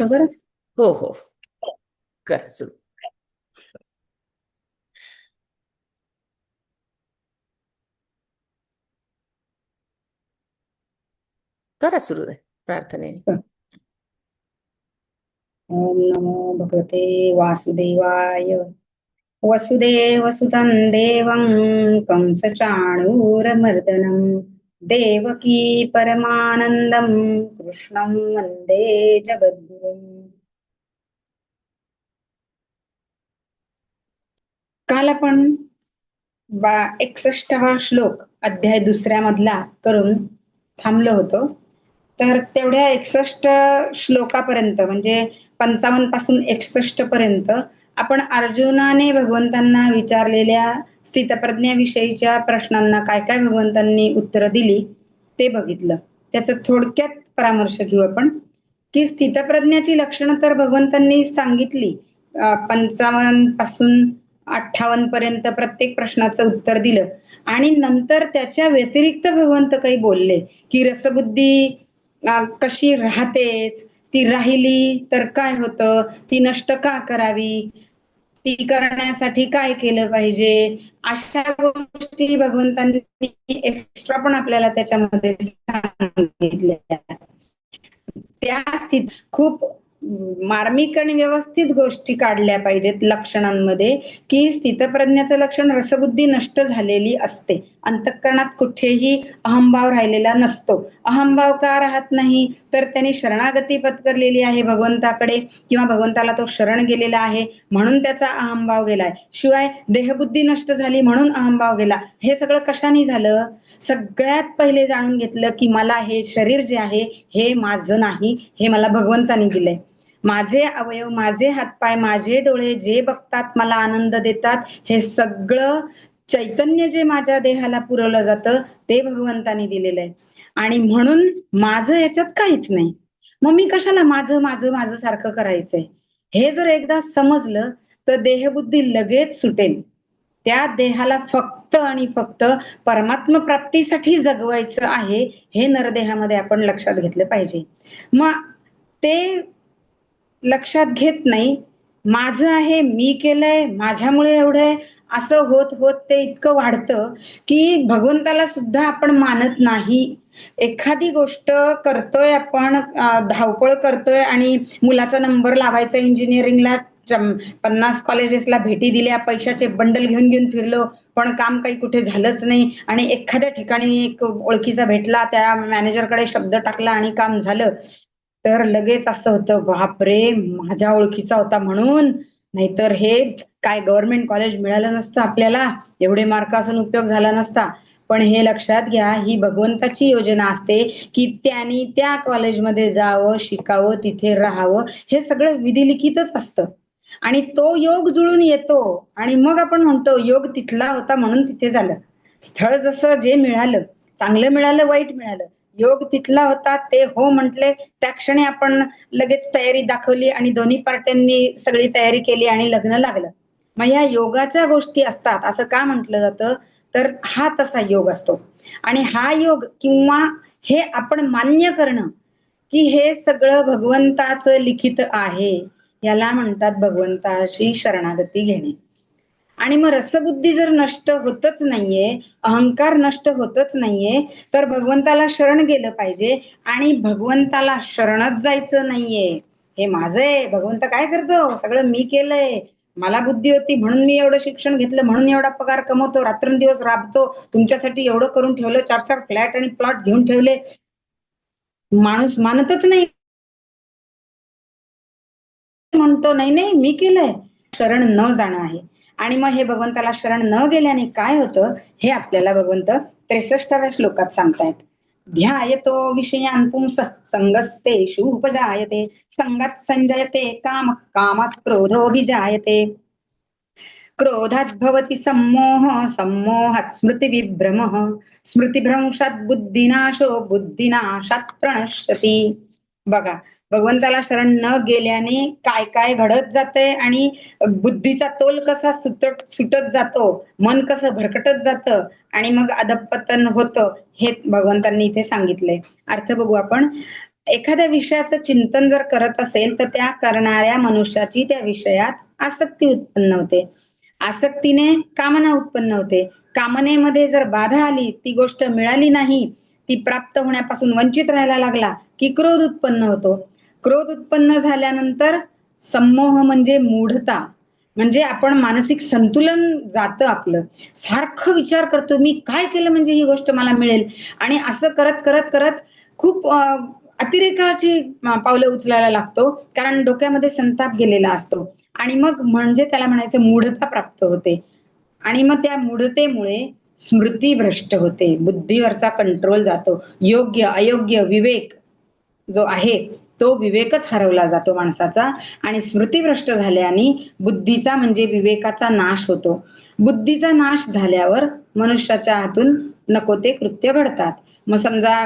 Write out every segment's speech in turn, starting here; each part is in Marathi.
बरोबर. हो हो, करा सुरू. करा सुरू आहे प्रार्थनेने. ओम नमो भगवते वासुदेवाय. वसुदेवसुतं देवं कंसचाणूरमर्दनं देवकी परमानंदं कृष्णं वंदे जगद्गुरुम्. काल आपण 61वा श्लोक अध्याय दुसऱ्यामधला करून थांबलो होतो. तर तेवढ्या 61 श्लोकापर्यंत म्हणजे 55 पासून 61 पर्यंत आपण अर्जुनाने भगवंतांना विचारलेल्या स्थितप्रज्ञाविषयीच्या प्रश्नांना काय काय भगवंतांनी उत्तरं दिली ते बघितलं. त्याचं थोडक्यात परामर्श घेऊ आपण की स्थितप्रज्ञाची लक्षणं तर भगवंतांनी सांगितली. 55 पासून 58 पर्यंत प्रत्येक प्रश्नाचं उत्तर दिलं आणि नंतर त्याच्या व्यतिरिक्त भगवंत काही बोलले की रसबुद्धी कशी राहतेच, ती राहिली तर काय होतं, ती नष्ट का करावी, ती करण्यासाठी काय केलं पाहिजे, अशा गोष्टी भगवंतांनी एक्स्ट्रा पण आपल्याला त्याच्यामध्ये सांगितल्या. त्या स्थितीत खूप मार्मिक आणि व्यवस्थित गोष्टी काढल्या पाहिजेत लक्षणांमध्ये की स्थितप्रज्ञाचं लक्षण रसबुद्धी नष्ट झालेली असते. अंतःकरणात कुठेही अहंभाव राहिलेला नसतो. अहंभाव का राहत नाही तर त्यांनी शरणागती पत्करलेली आहे भगवंताकडे किंवा भगवंताला तो शरण गेलेला आहे म्हणून त्याचा अहंभाव गेलाय. शिवाय देहबुद्धी नष्ट झाली म्हणून अहंभाव गेला. हे सगळं कशाने झालं? सगळ्यात पहिले जाणून घेतलं की मला हे शरीर जे आहे हे माझं नाही, हे मला भगवंताने दिलंय. माझे अवयव, माझे हातपाय, माझे डोळे जे बघतात मला आनंद देतात, हे सगळं चैतन्य जे माझ्या देहाला पुरवलं जातं ते भगवंताने दिलेलं आहे. आणि म्हणून माझं याच्यात काहीच नाही. मग मी कशाला माझं माझं माझं सारखं करायचंय? हे जर एकदा समजलं तर देहबुद्धी लगेच सुटेल. त्या देहाला फक्त आणि फक्त परमात्म प्राप्तीसाठी जगवायचं आहे हे नरदेहामध्ये आपण लक्षात घेतलं पाहिजे. मग ते लक्षात घेत नाही. माझं आहे, मी केलंय, माझ्यामुळे एवढंय असं होत होत ते इतकं वाढतं की भगवंताला सुद्धा आपण मानत नाही. एखादी गोष्ट करतोय आपण, धावपळ करतोय आणि मुलाचा नंबर लावायचा इंजिनिअरिंगला, 50 कॉलेजेसला भेटी दिल्या, पैशाचे बंडल घेऊन घेऊन फिरलो पण काम काही कुठे झालंच नाही आणि एखाद्या ठिकाणी एक ओळखीचा भेटला, त्या मॅनेजरकडे शब्द टाकला आणि काम झालं. तर लगेच असं होतं बापरे माझ्या ओळखीचा होता म्हणून, नाहीतर हे काय गव्हर्नमेंट कॉलेज मिळालं नसतं आपल्याला, एवढे मार्क असून उपयोग झाला नसता. पण हे लक्षात घ्या ही भगवंताची योजना असते की त्यांनी त्या कॉलेजमध्ये जावं, शिकावं, तिथे राहावं, हे सगळं विधिलिखितच असतं. आणि तो योग जुळून येतो आणि मग आपण म्हणतो योग तिथला होता म्हणून तिथे झालं. स्थळ जसं जे मिळालं, चांगलं मिळालं, वाईट मिळालं, योग तिथला होता, ते हो म्हटले, त्या क्षणी आपण लगेच तयारी दाखवली आणि दोन्ही पार्ट्यांनी सगळी तयारी केली आणि लग्न लागलं. मग या योगाच्या गोष्टी असतात असं का म्हटलं जातं? तर हा तसा योग असतो. आणि हा योग किंवा हे आपण मान्य करणं की हे सगळं भगवंताचं लिखित आहे, याला म्हणतात भगवंताशी शरणागती घेणे. आणि मग रसबुद्धी जर नष्ट होतच नाहीये, अहंकार नष्ट होतच नाहीये, तर भगवंताला शरण गेलं पाहिजे. आणि भगवंताला शरणच जायचं नाहीये, हे माझं आहे, भगवंत काय करतो, सगळं मी केलंय, मला बुद्धी होती म्हणून मी एवढं शिक्षण घेतलं, म्हणून एवढा पगार कमवतो, रात्रंदिवस राबतो, तुमच्यासाठी एवढं करून ठेवलं, 4-4 फ्लॅट आणि प्लॉट घेऊन ठेवले. माणूस मानतच नाही, म्हणतो नाही नाही मी केलंय. शरण न जाणं आहे. आणि मग हे भगवंताला शरण न गेल्याने काय होतं हे आपल्याला भगवंत 63व्या श्लोकात सांगतायत. ध्यायतो विषयान् पुंसः संगस्तेषु उपजायते, संगात् संजयते काम, कामात् क्रोधोऽभिजायते, क्रोधात् भवति सम्मोहः, सम्मोहात् स्मृतिविभ्रमः, स्मृतिभ्रंशात् बुद्धिनाशो, बुद्धिनाशात् प्रणश्यति. बघा भगवंताला शरण न गेल्याने काय काय घडत जातंय आणि बुद्धीचा तोल कसा सुटत जातो, मन कसं भरकटत जातं आणि मग अधःपतन होतं, हे भगवंतांनी इथे सांगितलंय. अर्थ बघू आपण. एखाद्या विषयाचं चिंतन जर करत असेल तर त्या करणाऱ्या मनुष्याची त्या विषयात आसक्ती उत्पन्न होते. आसक्तीने कामना उत्पन्न होते. कामनेमध्ये जर बाधा आली, ती गोष्ट मिळाली नाही, ती प्राप्त होण्यापासून वंचित राहायला लागला, की क्रोध उत्पन्न होतो. क्रोध उत्पन्न झाल्यानंतर संमोह म्हणजे मूढता. म्हणजे आपण मानसिक संतुलन जातं आपलं. सारखं विचार करतो, मी काय केलं म्हणजे ही गोष्ट मला मिळेल आणि असं करत, करत, करत खूप अतिरेकाची पावलं उचलायला लागतो. कारण डोक्यामध्ये संताप गेलेला असतो आणि मग म्हणजे त्याला म्हणायचं मूढता प्राप्त होते. आणि मग त्या मूढतेमुळे स्मृती भ्रष्ट होते. बुद्धीवरचा कंट्रोल जातो. योग्य, अयोग्य विवेक जो आहे, तो विवेकच हरवला जातो माणसाचा आणि स्मृतीभ्रष्ट झाल्याने बुद्धीचा म्हणजे विवेकाचा नाश होतो. बुद्धीचा नाश झाल्यावर मनुष्याच्या हातून नको ते कृत्य घडतात. मग समजा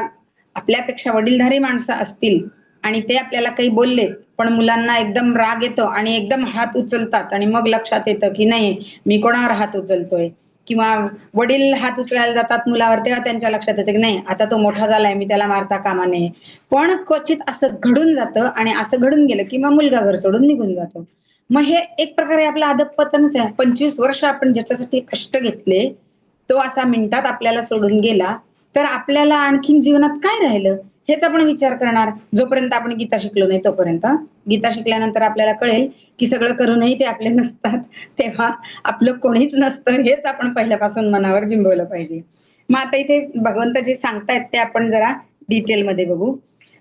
आपल्यापेक्षा वडीलधारी माणसं असतील आणि ते आपल्याला काही बोलले, पण मुलांना एकदम राग येतो आणि एकदम हात उचलतात आणि मग लक्षात येतं, की नाही मी कोणावर हात उचलतोय किंवा वडील हात उचलायला जातात मुलावर, तेव्हा त्यांच्या लक्षात येतं, की नाही आता तो मोठा झालाय, मी त्याला मारता कामा नये. पण क्वचित असं घडून जातं आणि असं घडून गेलं, की मग मुलगा घर सोडून निघून जातो. मग हे एक प्रकारे आपलं अधःपतनच आहे. 25 वर्ष आपण ज्याच्यासाठी कष्ट घेतले, तो असा मिनिटात आपल्याला सोडून गेला, तर आपल्याला आणखीन जीवनात काय राहिलं? हेच आपण विचार करणार. जोपर्यंत आपण गीता शिकलो नाही तोपर्यंत. गीता शिकल्यानंतर आपल्याला कळेल, की सगळं करूनही ते आपले नसतात. तेव्हा आपलं कोणीच नसतं हेच आपण पहिल्यापासून मनावर बिंबवलं पाहिजे. मग आता इथे भगवंत जे सांगतायत ते आपण जरा डिटेलमध्ये बघू.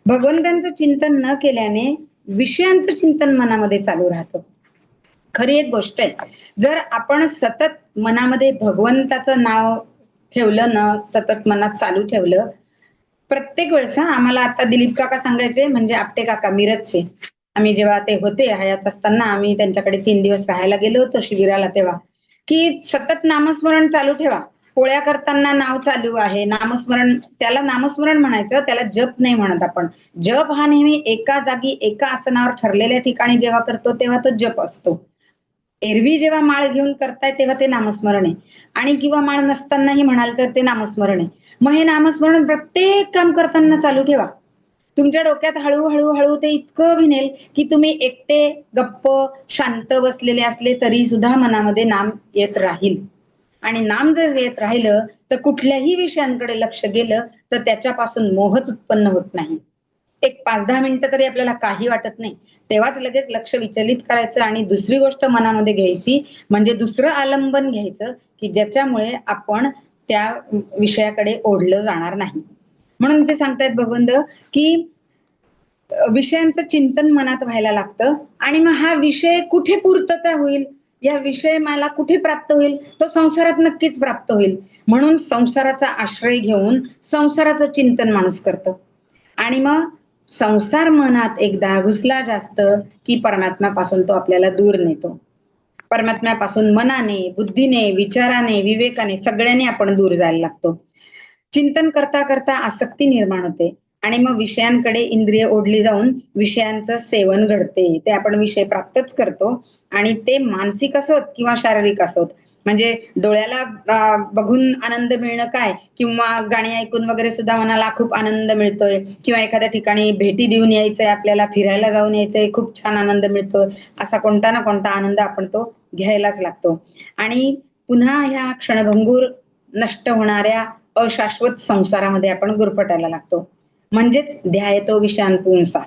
भगवंतांचं चिंतन न केल्याने विषयांचं चिंतन मनामध्ये चालू राहतं. खरी एक गोष्ट आहे. जर आपण सतत मनामध्ये भगवंताचं नाव ठेवलं ना, सतत मनात चालू ठेवलं, प्रत्येक वेळेस आम्हाला आता दिलीप काका सांगायचे म्हणजे आपटे काका मिरजचे. आम्ही जेव्हा ते होते हयात असताना आम्ही त्यांच्याकडे 3 दिवस राहायला गेलो होतो शिबिराला तेव्हा, की सतत नामस्मरण चालू ठेवा. पोळ्या करताना नाव चालू आहे. नामस्मरण त्याला नामस्मरण म्हणायचं, त्याला जप नाही म्हणत आपण. जप हा नेहमी एका जागी, एका आसनावर ठरलेल्या ठिकाणी जेव्हा करतो तेव्हा तो जप असतो. एरवी जेव्हा माळ घेऊन करताय तेव्हा ते नामस्मरण आहे आणि किंवा माळ नसतानाही म्हणाल तर ते नामस्मरण आहे. मग हे नामस्मरण प्रत्येक काम करताना चालू ठेवा. तुमच्या डोक्यात हळू-हळू, हळू ते इतकं भिनेल, की तुम्ही एकटे, गप्प, शांत बसलेले असले तरी सुद्धा मनामध्ये नाम येत राहील. आणि नाम जर येत राहिलं, तर कुठल्याही विषयांकडे लक्ष गेलं, तर त्याच्यापासून मोहच उत्पन्न होत नाही. एक 5-10 मिनिटं तरी आपल्याला काही वाटत नाही. तेव्हाच लगेच लक्ष विचलित करायचं आणि दुसरी गोष्ट मनामध्ये घ्यायची, म्हणजे दुसरं आलंबन घ्यायचं, की ज्याच्यामुळे आपण त्या विषयाकडे ओढलं जाणार नाही. म्हणून ते सांगतायत भगवंत, की विषयांचं चिंतन मनात व्हायला लागतं आणि मग हा विषय कुठे पूर्तता होईल, या विषय मला कुठे प्राप्त होईल, तो संसारात नक्कीच प्राप्त होईल. म्हणून संसाराचा आश्रय घेऊन संसाराचं चिंतन माणूस करतं आणि मग संसार मनात एकदा घुसला जास्त, की परमात्म्यापासून तो आपल्याला दूर नेतो. परमात्म्यापासून मनाने, बुद्धीने, विचाराने, विवेकाने सगळ्यांनी आपण दूर जायला लागतो. चिंतन करता करता आसक्ती निर्माण होते आणि मग विषयांकडे इंद्रिय ओढली जाऊन विषयांचं सेवन घडते. ते आपण विषय प्राप्तच करतो आणि ते मानसिक असोत किंवा शारीरिक असोत. म्हणजे डोळ्याला बघून आनंद मिळणं काय किंवा गाणी ऐकून वगैरे सुद्धा मनाला खूप आनंद मिळतोय किंवा एखाद्या ठिकाणी भेटी देऊन यायचंय आपल्याला, फिरायला जाऊन यायचंय, खूप छान आनंद मिळतोय. असा कोणता ना कोणता आनंद आपण तो घ्यायलाच लागतो. आणि पुन्हा ह्या क्षणभंगूर नष्ट होणाऱ्या अशाश्वत संसारामध्ये आपण गुरफटायला लागतो. म्हणजेच ध्यायतो विषयांपुंसा.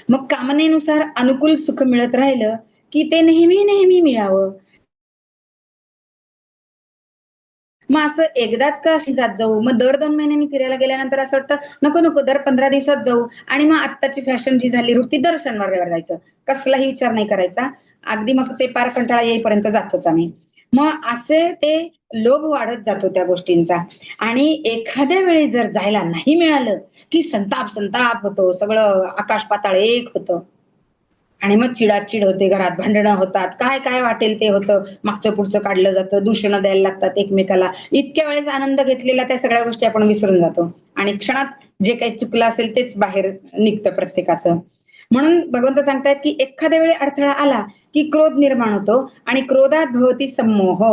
मग कामनेनुसार अनुकूल सुख मिळत राहिलं, की ते नेहमी, नेहमी मिळावं. मग असं एकदाच का अशी जात जाऊ? मग दर 2 महिन्यांनी फिरायला गेल्यानंतर असं वाटतं, नको, नको दर 15 दिवसात जाऊ आणि मग आत्ताची फॅशन जी झाली रूढ ती दर शनिवार, रविवार जायचं. कसलाही विचार नाही करायचा. अगदी मग ते पार कंटाळा येईपर्यंत जातोच आम्ही. मग असे ते लोभ वाढत जातो त्या गोष्टींचा आणि एखाद्या वेळी जर जायला नाही मिळालं, की संताप, संताप होतो. सगळं आकाश पाताळ एक होतं. आणि मग चिडाचिड होते, घरात भांडणं होतात. काय-काय वाटेल ते होतं. मागचं पुढचं काढलं जातं, दूषणं द्यायला लागतात एकमेकाला. इतक्या वेळेस आनंद घेतलेला त्या सगळ्या गोष्टी आपण विसरून जातो आणि क्षणात जे काही चुकलं असेल तेच बाहेर निघतं प्रत्येकाचं. म्हणून भगवंत सांगतायत, की एखाद्या वेळी अडथळा आला, की क्रोध निर्माण होतो आणि क्रोधात भवती संमोह.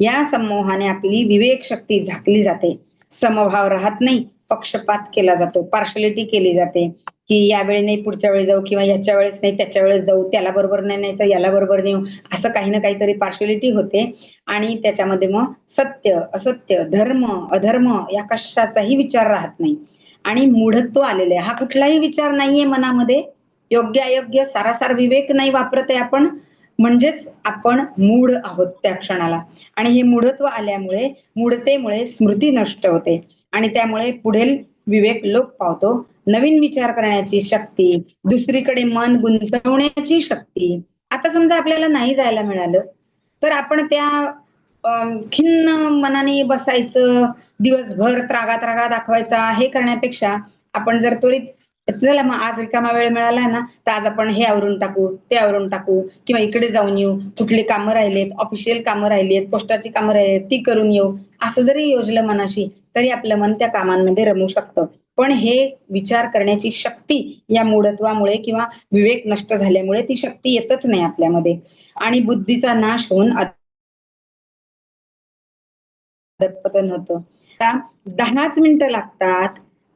या संमोहाने आपली विवेक शक्ती झाकली जाते. समभाव राहत नाही. पक्षपात केला जातो, पार्शलिटी केली जाते, की यावेळी नाही पुढच्या वेळी जाऊ किंवा याच्या वेळेस नाही त्याच्या वेळेस जाऊ, त्याला बरोबर नाही न्यायचं, याला बरोबर नेऊ, असं काही ना काहीतरी पार्शलिटी होते आणि त्याच्यामध्ये मग सत्य, असत्य, धर्म, अधर्म या कशाचाही विचार राहत नाही आणि मूढत्व आलेले आहे. हा कुठलाही विचार नाहीये मनामध्ये, योग्य अयोग्य सारासार विवेक नाही वापरत आहे आपण, म्हणजेच आपण मूढ आहोत त्या क्षणाला आणि हे मूढत्व आल्यामुळे, मूढतेमुळे स्मृती नष्ट होते आणि त्यामुळे पुढील विवेक लोप पावतो. नवीन विचार करण्याची शक्ती, दुसरीकडे मन गुंतवण्याची शक्ती. आता समजा आपल्याला नाही जायला मिळालं, तर आपण त्या खिन्न मनाने बसायचं, दिवसभर त्रागा दाखवायचा, हे करण्यापेक्षा आपण जर त्वरित चला मग आज रिकामा वेळ मिळालाय ना, तर आज आपण हे आवरून टाकू, ते आवरून टाकू किंवा इकडे जाऊन येऊ, कुठली कामं राहिलीत, ऑफिशियल कामं राहिलीत, पोस्टाची कामं राहिलीत, ती करून येऊ. असं जरी योजलं मनाशी, तरी आपलं मन त्या कामांमध्ये रमू शकतं. पण हे विचार करण्याची शक्ती या मूढत्वामुळे किंवा विवेक नष्ट झाल्यामुळे ती शक्ती येतच नाही आपल्यामध्ये आणि बुद्धीचा नाश होऊन अधःपतन होतं. आता 10च मिनिटं लागतात.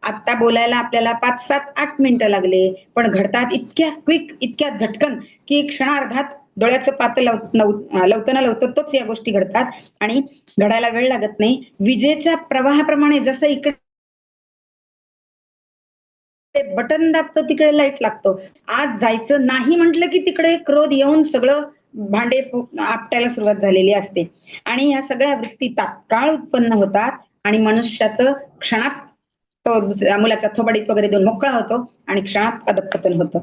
आता बोलायला आपल्याला 5, 7, 8 मिनिटं लागले, पण घडतात इतक्या क्विक, इतक्या झटकन, की क्षणार्धात डोळ्याचं पातं लवताना लवतं तोच या गोष्टी घडतात आणि घडायला वेळ लागत नाही. विजेच्या प्रवाहाप्रमाणे जसं इकडे बटन दाबतं तिकडे लाईट लागतो. आज जायचं नाही म्हटलं की तिकडे क्रोध येऊन सगळं भांडे आपटायला सुरुवात झालेली असते आणि ह्या सगळ्या वृत्ती तात्काळ उत्पन्न होतात आणि मनुष्याचं क्षणात तो मुलाच्या थोबाडीत वगैरे देऊन मोकळा होतो आणि क्षणात अधःपतन होतं.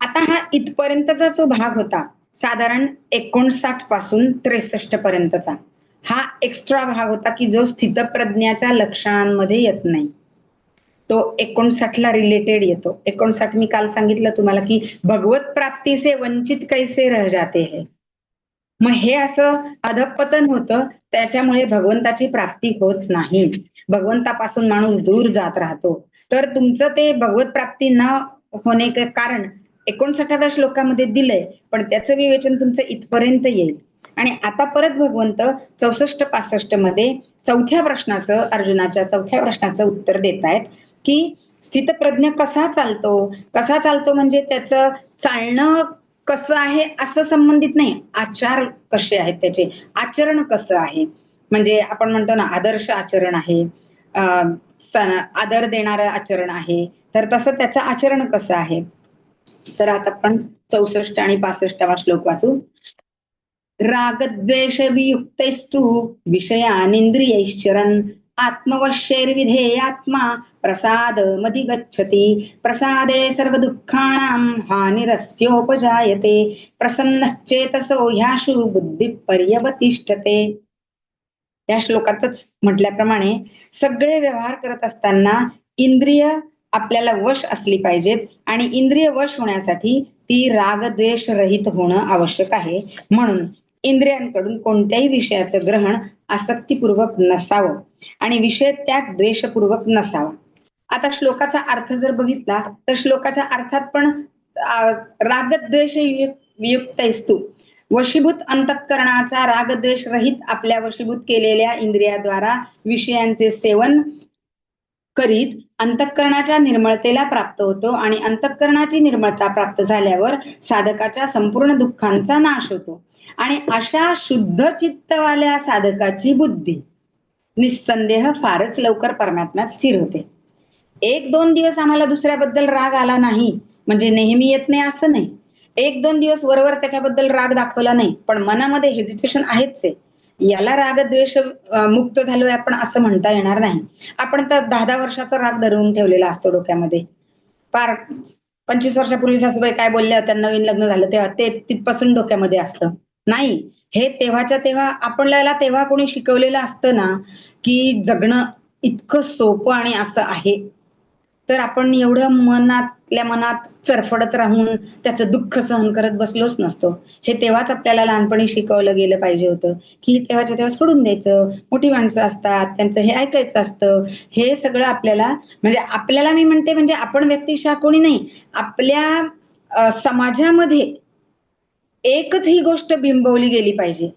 आता हा इथपर्यंतचा जो भाग होता, साधारण 59 पासून 63 पर्यंतचा. हा एक्स्ट्रा भाग होता, की जो स्थितप्रज्ञाच्या लक्षणांमध्ये येत नाही. तो 59 ला रिलेटेड येतो. 59 मी काल सांगितलं तुम्हाला, की भगवत प्राप्ती से वंचित कैसे रह जाते हैं. मग हे असं अधःपतन होतं, त्याच्यामुळे भगवंताची प्राप्ती होत नाही. भगवंतापासून माणूस दूर जात राहतो. तर तुमचं ते भगवत प्राप्ती न होणे कारण 59व्या श्लोकामध्ये दिलंय, पण त्याचं विवेचन तुमचं इथपर्यंत येईल. आणि आता परत भगवंत 64-65 मध्ये अर्जुनाच्या चौथ्या प्रश्नाचं उत्तर देतायत, की स्थितप्रज्ञ कसा चालतो? कसा चालतो म्हणजे त्याचं चालणं कसं आहे असं संबंधित नाही. आचार कसे आहेत त्याचे, आचरण कसं आहे. म्हणजे आपण म्हणतो ना आदर्श आचरण आहे, आदर देणारं आचरण आहे. तर तसं त्याचं आचरण कसं आहे. तर आता आपण 64 आणि 65वा श्लोक वाचू. रागद्वेष वियुक्तैस्तु विषयानिंद्रियैश्चरन् आत्मवश्यैर्विधेयात्मा प्रसाद मधिगच्छति प्रसादे सर्वदुःखानां हानिरस्योपजायते प्रसन्नश्चेतसो ह्याशु बुद्धिपर्यवतिष्ठते. या श्लोकातच म्हटल्याप्रमाणे सगळे व्यवहार करत असताना इंद्रिय आपल्याला वश असली पाहिजेत आणि इंद्रिय वश होण्यासाठी ती रागद्वेष रहित होणं आवश्यक आहे. म्हणून इंद्रियांकडून कोणत्याही विषयाचं ग्रहण आसक्तीपूर्वक नसावं आणि विषय त्याग द्वेषपूर्वक नसावा. आता श्लोकाचा अर्थ जर बघितला तर श्लोकाच्या अर्थात पण रागद्वेष वियुक्त असतो. वशीभूत अंतःकरणाचा रागद्वेष रहित आपल्या वशीभूत केलेल्या इंद्रियाद्वारा विषयांचे सेवन करीत अंतःकरणाच्या निर्मळतेला प्राप्त होतो आणि अंतःकरणाची निर्मळता प्राप्त झाल्यावर साधकाच्या संपूर्ण दुःखांचा नाश होतो आणि अशा शुद्ध चित्तवाल्या साधकाची बुद्धी निस्संदेह फारच लवकर परमात्म्यात स्थिर होते. 1-2 दिवस आम्हाला दुसऱ्याबद्दल राग आला नाही म्हणजे नेहमी येत नाही असं नाही. 1-2 दिवस वरवर त्याच्याबद्दल राग दाखवला नाही, पण मनामध्ये हेजिटेशन आहेच आहे. याला रागद्वेष मुक्त झालोय आपण असं म्हणता येणार नाही. आपण तर 10-10 वर्षाचा राग धरून ठेवलेला असतो डोक्यामध्ये. फार 25 वर्षापूर्वी सासूबाई काय बोलल्या होत्या, नवीन लग्न झालं तेव्हा, ते तिथपासून डोक्यामध्ये असतं. नाही, हे तेव्हाच्या तेव्हा आपल्याला तेव्हा कोणी शिकवलेलं असतं ना, की जगणं इतकं सोपं आणि असं आहे. तर आपण एवढं मनातल्या मनात चरफडत राहून त्याचं दुःख सहन करत बसलोच नसतो. हे तेव्हाच आपल्याला लहानपणी शिकवलं गेलं पाहिजे होतं, की तेव्हाच्या तेव्हा सोडून द्यायचं. मोठी माणसं असतात, त्यांचं हे ऐकायचं असतं. हे सगळं आपल्याला मी म्हणते म्हणजे आपण व्यक्तिशः कोणी नाही, आपल्या समाजामध्ये एकच ही गोष्ट बिंबवली गेली पाहिजे.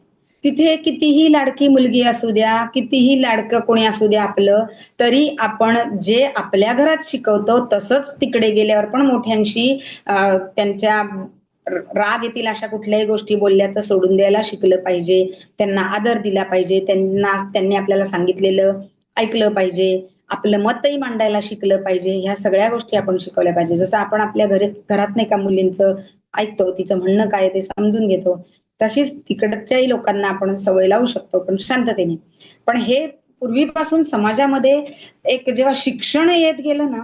तिथे कितीही लाडकी मुलगी असू द्या, कितीही लाडकं कोणी असू द्या आपलं, तरी आपण जे आपल्या घरात शिकवतो तसंच तिकडे गेल्यावर पण मोठ्यांशी त्यांच्या राग येतील अशा कुठल्याही गोष्टी बोलल्या तर सोडून द्यायला शिकलं पाहिजे. त्यांना आदर दिला पाहिजे. त्यांनी आपल्याला सांगितलेलं ऐकलं पाहिजे. आपलं मतही मांडायला शिकलं पाहिजे. ह्या सगळ्या गोष्टी आपण शिकवल्या पाहिजे. जसं आपण आपल्या घरात नाही का मुलींचं ऐकतो, तिचं म्हणणं काय ते समजून घेतो. तशीच तिकडच्याही लोकांना आपण सवय लावू शकतो, पण शांततेने. पण हे पूर्वीपासून समाजामध्ये एक जेव्हा शिक्षण येत गेलं ना,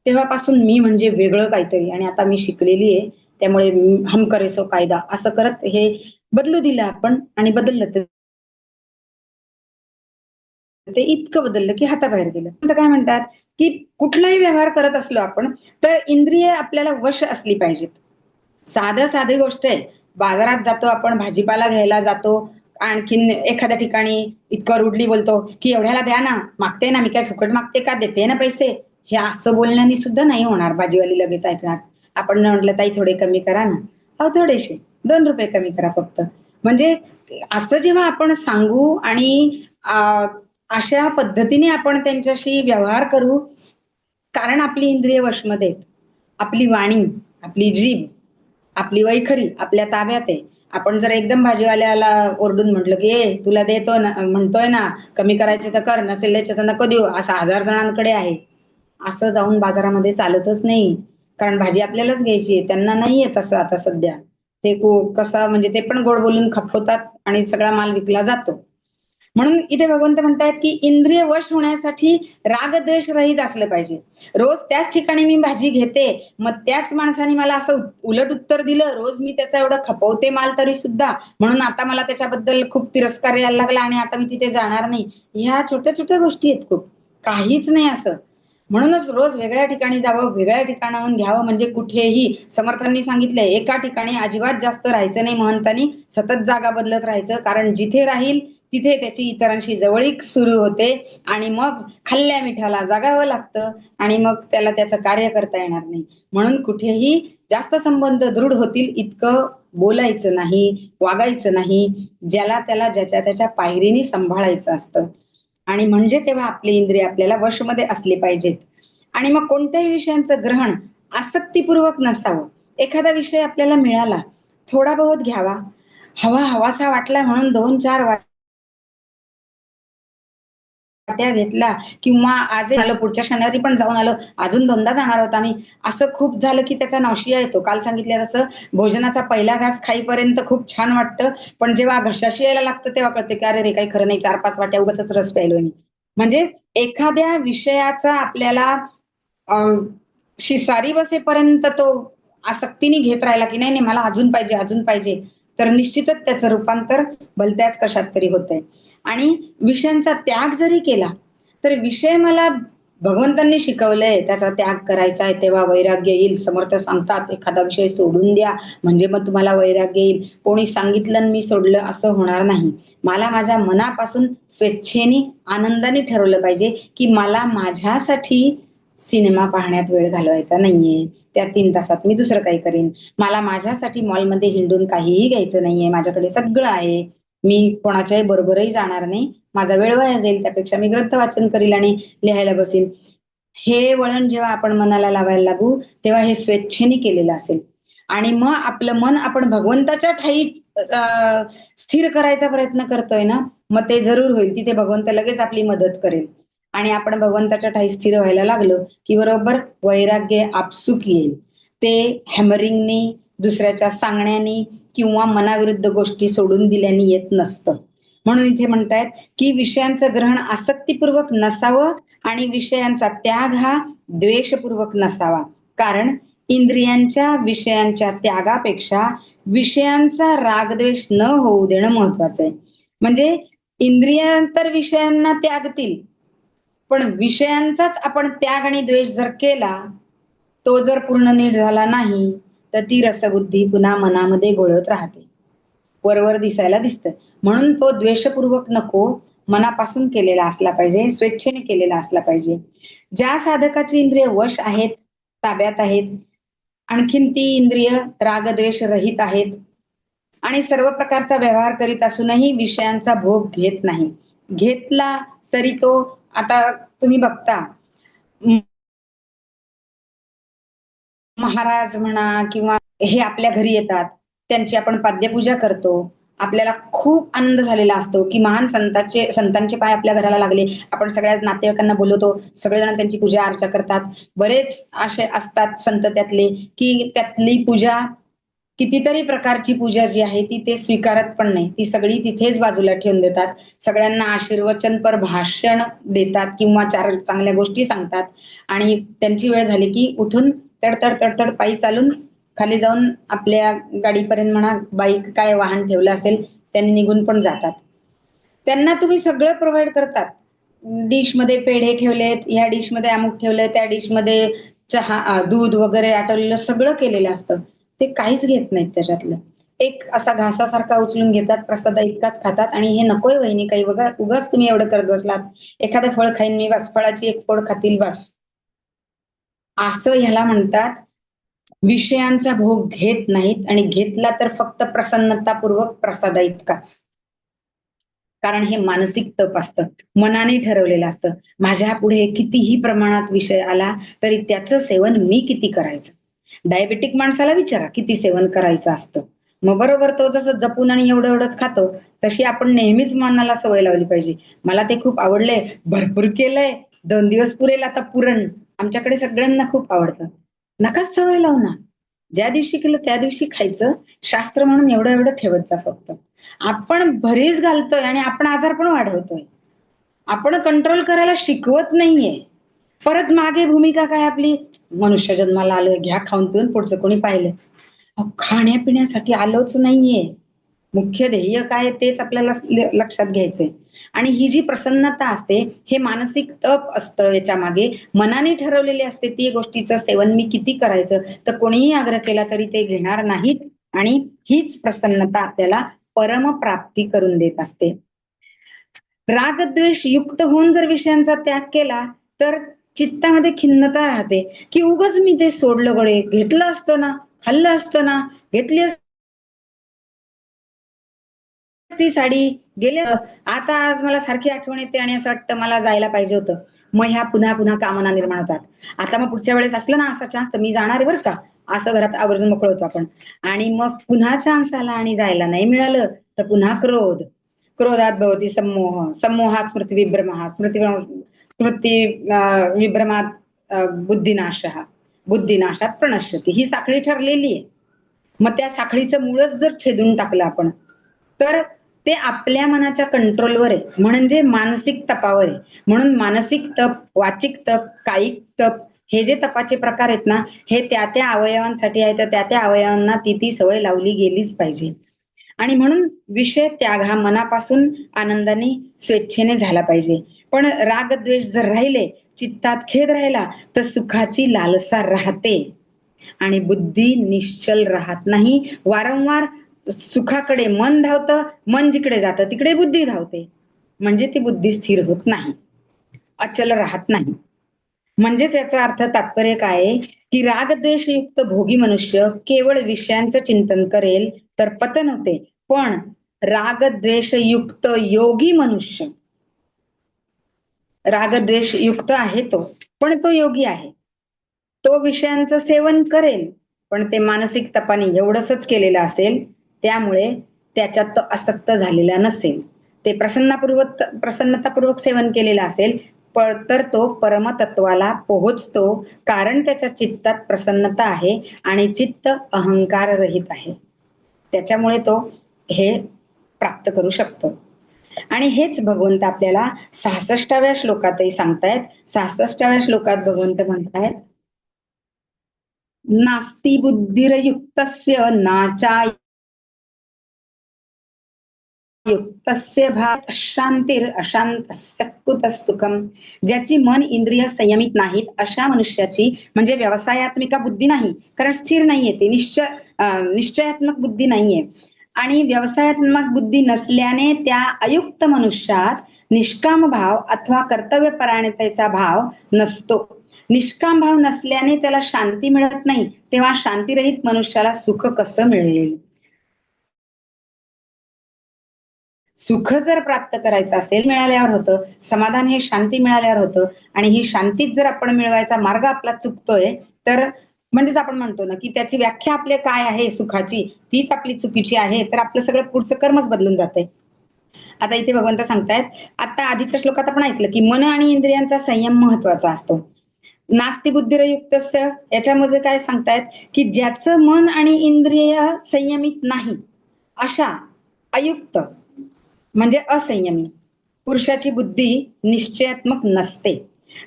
तेव्हापासून मी म्हणजे वेगळं काहीतरी आणि आता मी शिकलेली आहे. त्यामुळे हम करे सो कायदा असं करत हे बदलू दिलं आपण आणि बदललं ते इतकं बदललं की हाताबाहेर गेलं. आता काय म्हणतात, की कुठलाही व्यवहार करत असलो आपण, तर इंद्रिय आपल्याला वश असली पाहिजेत. साधी गोष्ट आहे. बाजारात जातो आपण, भाजीपाला घ्यायला जातो. आणखीन एखाद्या ठिकाणी इतकं रुडली बोलतो, की "एवढ्याला द्या ना, मागते ना, मी काय फुकट मागते का? देते ना पैसे." हे असं बोलण्याने सुद्धा नाही होणार. भाजीवाली लगेच ऐकणार. आपण म्हटलं, "ताई थोडे कमी करा ना." "अहो थोडेसे, ₹2 कमी करा फक्त." म्हणजे असं जेव्हा आपण सांगू आणि अशा पद्धतीने आपण त्यांच्याशी व्यवहार करू, कारण आपली इंद्रिय वशमध्ये आहेत. आपली वाणी, आपली जीभ, आपली वैखरी आपल्या ताब्यात आहे. आपण जर एकदम भाजीवाल्याला ओरडून म्हटलं, की "ए तुला देतो ना म्हणतोय ना, कमी करायचे तर कर, नसेल द्यायचे तर नको देऊ." असं 1000 जणांकडे आहे. असं जाऊन बाजारामध्ये चालतच नाही. कारण भाजी आपल्यालाच घ्यायची आहे. त्यांना नाहीये तसं आता सध्या. ते कसं म्हणजे ते पण गोड बोलून खपवतात आणि सगळा माल विकला जातो. म्हणून इथे भगवंत म्हणतायत, की इंद्रिय वश होण्यासाठी राग-द्वेष रहित असलं पाहिजे. रोज त्याच ठिकाणी मी भाजी घेते, मग त्याच माणसाने मला असं उलट उत्तर दिलं, रोज मी त्याचा एवढा खपवते माल तरी सुद्धा, म्हणून आता मला त्याच्याबद्दल खूप तिरस्कार यायला लागला आणि आता मी तिथे जाणार नाही. ह्या छोट्या-छोट्या गोष्टी आहेत खूप. काहीच नाही असं. म्हणूनच रोज वेगळ्या ठिकाणी जावं, वेगळ्या ठिकाणाहून घ्यावं म्हणजे कुठेही समर्थांनी सांगितलंय, एका ठिकाणी अजिबात जास्त राहायचं नाही महंतांनी, सतत जागा बदलत राहायचं. कारण जिथे राहील तिथे त्याची इतरांशी जवळीक सुरू होते आणि मग खाल्ल्या मिठाला जगावं लागतं आणि मग त्याला त्याचं कार्य करता येणार नाही. म्हणून कुठेही जास्त संबंध दृढ होतील इतकं बोलायचं नाही, वागायचं नाही. ज्याला त्याला ज्याच्या त्याच्या पायरीने सांभाळायचं असतं. आणि म्हणजे तेव्हा आपली इंद्रिय आपल्याला वशमध्ये असली पाहिजेत. आणि मग कोणत्याही विषयांचं ग्रहण आसक्तीपूर्वक नसावं. एखादा विषय आपल्याला मिळाला, थोडा बहुत घ्यावा. हवासा वाटला म्हणून 2-4 वाट्या घेतला किंवा आजही आलो, पुढच्या शनिवारी पण जाऊन आलो, अजून 2दा जाणार आहोत आम्ही. असं खूप झालं की त्याचा नॉशिया येतो. काल सांगितलं तसं भोजनाचा पहिला घास खाईपर्यंत खूप छान वाटतं, पण जेव्हा घशाशी यायला लागतं तेव्हा कळतं की "अरे रे, काही खरं नाही, 4-5 वाट्या उगाचच रस प्यायलोय मी." म्हणजे एखाद्या विषयाचा आपल्याला अ, शिसारी बसेपर्यंत तो आसक्तीने घेत राहिला की "नाही, नाही, मला अजून पाहिजे, अजून पाहिजे." तर निश्चितच त्याचं रूपांतर भलत्याच कशात तरी होतंय. आणि विषयांचा त्याग जरी केला, तर विषय मला भगवंतांनी शिकवलंय त्याचा त्याग करायचा आहे, तेव्हा वैराग्य येईल. समर्थ सांगतात, एखादा विषय सोडून द्या, म्हणजे मग तुम्हाला वैराग्य येईल. कोणी सांगितलं आणि मी सोडलं असं होणार नाही. मला माझ्या मनापासून स्वेच्छेने, आनंदाने ठरवलं पाहिजे, की मला माझ्यासाठी सिनेमा पाहण्यात वेळ घालवायचा नाहीये. त्या 3 तासात मी दुसरं काही करीन. मला माझ्यासाठी मॉलमध्ये हिंडून काहीही घ्यायचं नाहीये. माझ्याकडे सगळं आहे. मी कोणाच्याही बरोबरही जाणार नाही. माझा वेळ वाया जाईल. त्यापेक्षा मी ग्रंथ वाचन करील आणि लिहायला बसीन. हे वळण जेव्हा आपण मनाला लावायला लागू, तेव्हा हे स्वेच्छेने केलेलं असेल. आणि मग आपलं मन आपण भगवंताच्या ठायी स्थिर करायचा प्रयत्न करतोय ना, मग ते जरूर होईल. तिथे भगवंत लगेच आपली मदत करेल. आणि आपण भगवंताच्या ठायी स्थिर व्हायला लागलो, की बरोबर वैराग्य आपसूक येईल. ते हॅमरिंगनी, दुसऱ्याच्या सांगण्यानी किंवा मनाविरुद्ध गोष्टी सोडून दिल्याने येत नसतं. म्हणून इथे म्हणतायत, की विषयांचं ग्रहण आसक्तीपूर्वक नसावं आणि विषयांचा त्याग हा द्वेषपूर्वक नसावा. कारण इंद्रियांच्या विषयांच्या त्यागापेक्षा विषयांचा रागद्वेष न होऊ देणं महत्वाचं आहे. म्हणजे इंद्रिय तर विषयांना त्यागतील, पण विषयांचाच आपण त्याग आणि द्वेष जर केला, तो जर पूर्ण नीट झाला नाही, तर ती रसबुद्धी पुन्हा मनामध्ये घोळत राहते. वर दिसायला दिसतं. म्हणून तो द्वेषपूर्वक नको, मनापासून केलेला असला पाहिजे, स्वेच्छेने केलेला असला पाहिजे. ज्या साधकाची इंद्रिय वश आहेत, ताब्यात आहेत, आणखीन ती इंद्रिय राग-द्वेष रहित आहेत, आणि सर्व प्रकारचा व्यवहार करीत असूनही विषयांचा भोग घेत नाही. घेतला तरी तो, आता तुम्ही बघता, महाराज म्हणा किंवा हे आपल्या घरी येतात, त्यांची आपण पाद्यपूजा करतो. आपल्याला खूप आनंद झालेला असतो, की महान संतांचे पाय आपल्या घराला लागले. आपण सगळ्या नातेवाईकांना बोलवतो. सगळेजण त्यांची पूजा अर्चा करतात. बरेच असे असतात संत त्यातले, की त्यातली पूजा, कितीतरी प्रकारची पूजा जी आहे ती ते स्वीकारत पण नाही. ती सगळी तिथेच बाजूला ठेवून देतात. सगळ्यांना आशीर्वचनपर भाषण देतात किंवा 4 चांगल्या गोष्टी सांगतात आणि त्यांची वेळ झाली, की उठून तड पायी चालून खाली जाऊन आपल्या गाडीपर्यंत म्हणा, बाईक काय वाहन ठेवलं असेल, त्यांनी निघून पण जातात. त्यांना तुम्ही सगळं प्रोव्हाईड करतात. डिशमध्ये पेढे ठेवलेत, ह्या डिशमध्ये अमुक ठेवलंय, त्या डिशमध्ये चहा, दूध वगैरे आटवलेलं सगळं केलेलं असतं. ते काहीच घेत नाहीत त्याच्यातलं. एक असा घासासारखा उचलून घेतात, प्रसादा इतकाच खातात आणि हे नकोय वहिनी काही बघा, उगाच तुम्ही एवढं करत बसलात. एखादं फळ खाईन मी बस, फळाची एक फोड खातील बस. असं ह्याला म्हणतात. विषयांचा भोग घेत नाहीत आणि घेतला तर फक्त प्रसन्नतापूर्वक प्रसादा इतकाच. कारण हे मानसिक तप असतं. मनाने ठरवलेलं असतं. माझ्या पुढे कितीही प्रमाणात विषय आला, तरी त्याचं सेवन मी किती करायचं? डायबेटिक माणसाला विचारा किती सेवन करायचं असतं. मग बरोबर तो जसं जपून आणि एवढं-एवढंच खातो, तशी आपण नेहमीच मनाला सवय लावली पाहिजे. मला ते खूप आवडलंय, भरपूर केलंय, 2 दिवस पुरेल आता पुरण. आमच्याकडे सगळ्यांना खूप आवडतं. नकाच सवय लावू ना. ज्या दिवशी केलं त्या दिवशी खायचं. शास्त्र म्हणून एवढं-एवढं ठेवत जा फक्त. आपण भरीस घालतोय आणि आपण आजार पण वाढवतोय. आपण कंट्रोल करायला शिकवत नाहीये. परत मागे भूमिका काय आपली, मनुष्य जन्माला आलोय, घ्या खाऊन पिऊन, पुढचं कोणी पाहिलं. अहो, खाण्यापिण्यासाठी आलोच नाहीये. मुख्य ध्येय काय आहे तेच आपल्याला लक्षात घ्यायचंय. आणि ही जी प्रसन्नता असते, हे मानसिक तप असतं याच्यामागे. मनाने ठरवलेली असते ती गोष्टीचं सेवन मी किती करायचं, तर कोणीही आग्रह केला तरी ते घेणार नाहीत आणि हीच प्रसन्नता आपल्याला परमप्राप्ती करून देत असते. रागद्वेष युक्त होऊन जर विषयांचा त्याग केला, तर चित्तामध्ये खिन्नता राहते, की उगाच मी ते सोडलं गडे, घेतलं असतं ना, खाल्लं असतं ना, घेतली ती साडी, गेले आता आज मला सारखी आठवण येते आणि असं वाटतं मला जायला पाहिजे होतं. मग ह्या पुन्हा-पुन्हा कामना निर्माण होतात. आता मग पुढच्या वेळेस असलं ना असा चान्स तर मी जाणार आहे बरं का. असं घरात आवर्जून मोकळं होतो आपण. आणि मग पुन्हा चान्स आला आणि जायला नाही मिळालं, तर पुन्हा क्रोध. क्रोधात भवती सम्मोह. सम्मोहात स्मृतिविभ्रमः. स्मृती विभ्रमात बुद्धिनाशः. बुद्धिनाशात प्रणश्यती. ही साखळी ठरलेली आहे. मग त्या साखळीचं मूळच जर छेदून टाकलं आपण, तर ते आपल्या मनाच्या कंट्रोलवर आहे. म्हणजे मानसिक तपावर आहे. म्हणून मानसिक तप, वाचिक तप, कायिक तप हे जे तपाचे प्रकार आहेत ना, हे त्या अवयवांसाठी आहे. तर त्या अवयवांना ती सवय लावली गेलीच पाहिजे. आणि म्हणून विषय त्याग हा मनापासून आनंदाने, स्वेच्छेने झाला पाहिजे. पण राग, द्वेष जर राहिले, चित्तात खेद राहिला, तर सुखाची लालसा राहते आणि बुद्धी निश्चल राहत नाही. वारंवार सुखाकडे मन धावतं, मन जिकडे जातं तिकडे बुद्धी धावते. म्हणजे ती बुद्धी स्थिर होत नाही, अचल राहत नाही. म्हणजेच याचा अर्थ तात्पर्य काय आहे, की रागद्वेषयुक्त भोगी मनुष्य केवळ विषयांचं चिंतन करेल तर पतन होते. पण रागद्वेषयुक्त योगी मनुष्य, रागद्वेषयुक्त आहे तो, पण तो योगी आहे. तो विषयांचं सेवन करेल, पण ते मानसिक तपाने एवढंसच केलेलं असेल, त्यामुळे त्याच्यात तो आसक्त झालेला नसेल. ते प्रसन्नतापूर्वक सेवन केलेलं असेल, तर तो परमतत्वाला पोहोचतो. कारण त्याच्या चित्तात प्रसन्नता आहे आणि चित्त अहंकाररहित आहे. त्याच्यामुळे तो हे प्राप्त करू शकतो. आणि हेच भगवंत आपल्याला 66व्या श्लोकातही सांगतायत. 66व्या श्लोकात भगवंत म्हणतायत, नास्ति बुद्धिरयुक्तस्य नाचा युक्तस्य भात शांतीर अशांतस्य कुतः सुखम. ज्याची मन इंद्रिय संयमित नाहीत अशा मनुष्याची, म्हणजे व्यवसायात्मिका बुद्धी नाही, कारण स्थिर नाहीये ते, निश्चयात्मक बुद्धी नाहीये. आणि व्यवसायात्मक बुद्धी नसल्याने त्या अयुक्त मनुष्यात निष्काम भाव अथवा कर्तव्यपरायणतेचा भाव नसतो. निष्काम भाव नसल्याने त्याला शांती मिळत नाही. तेव्हा शांतीरहित मनुष्याला सुख कसं मिळेल? सुख जर प्राप्त करायचं असेल मिळाल्यावर होतं, समाधान हे शांती मिळाल्यावर होतं आणि ही शांतीच जर आपण मिळवायचा मार्ग आपला चुकतोय, तर म्हणजेच आपण म्हणतो ना, की त्याची व्याख्या आपली काय आहे सुखाची, तीच आपली चुकीची आहे, तर आपलं सगळं पुढचं कर्मच बदलून जातंय. आता इथे भगवंत सांगतायत, आता आधीच्या श्लोकात आपण ऐकलं, की मन आणि इंद्रियांचा संयम महत्वाचा असतो. नास्ति बुद्धिरयुक्तस्य याच्यामध्ये काय सांगतायत, की ज्याचं मन आणि इंद्रिय संयमित नाही, अशा अयुक्त म्हणजे असंयमी पुरुषाची बुद्धी निश्चयात्मक नसते.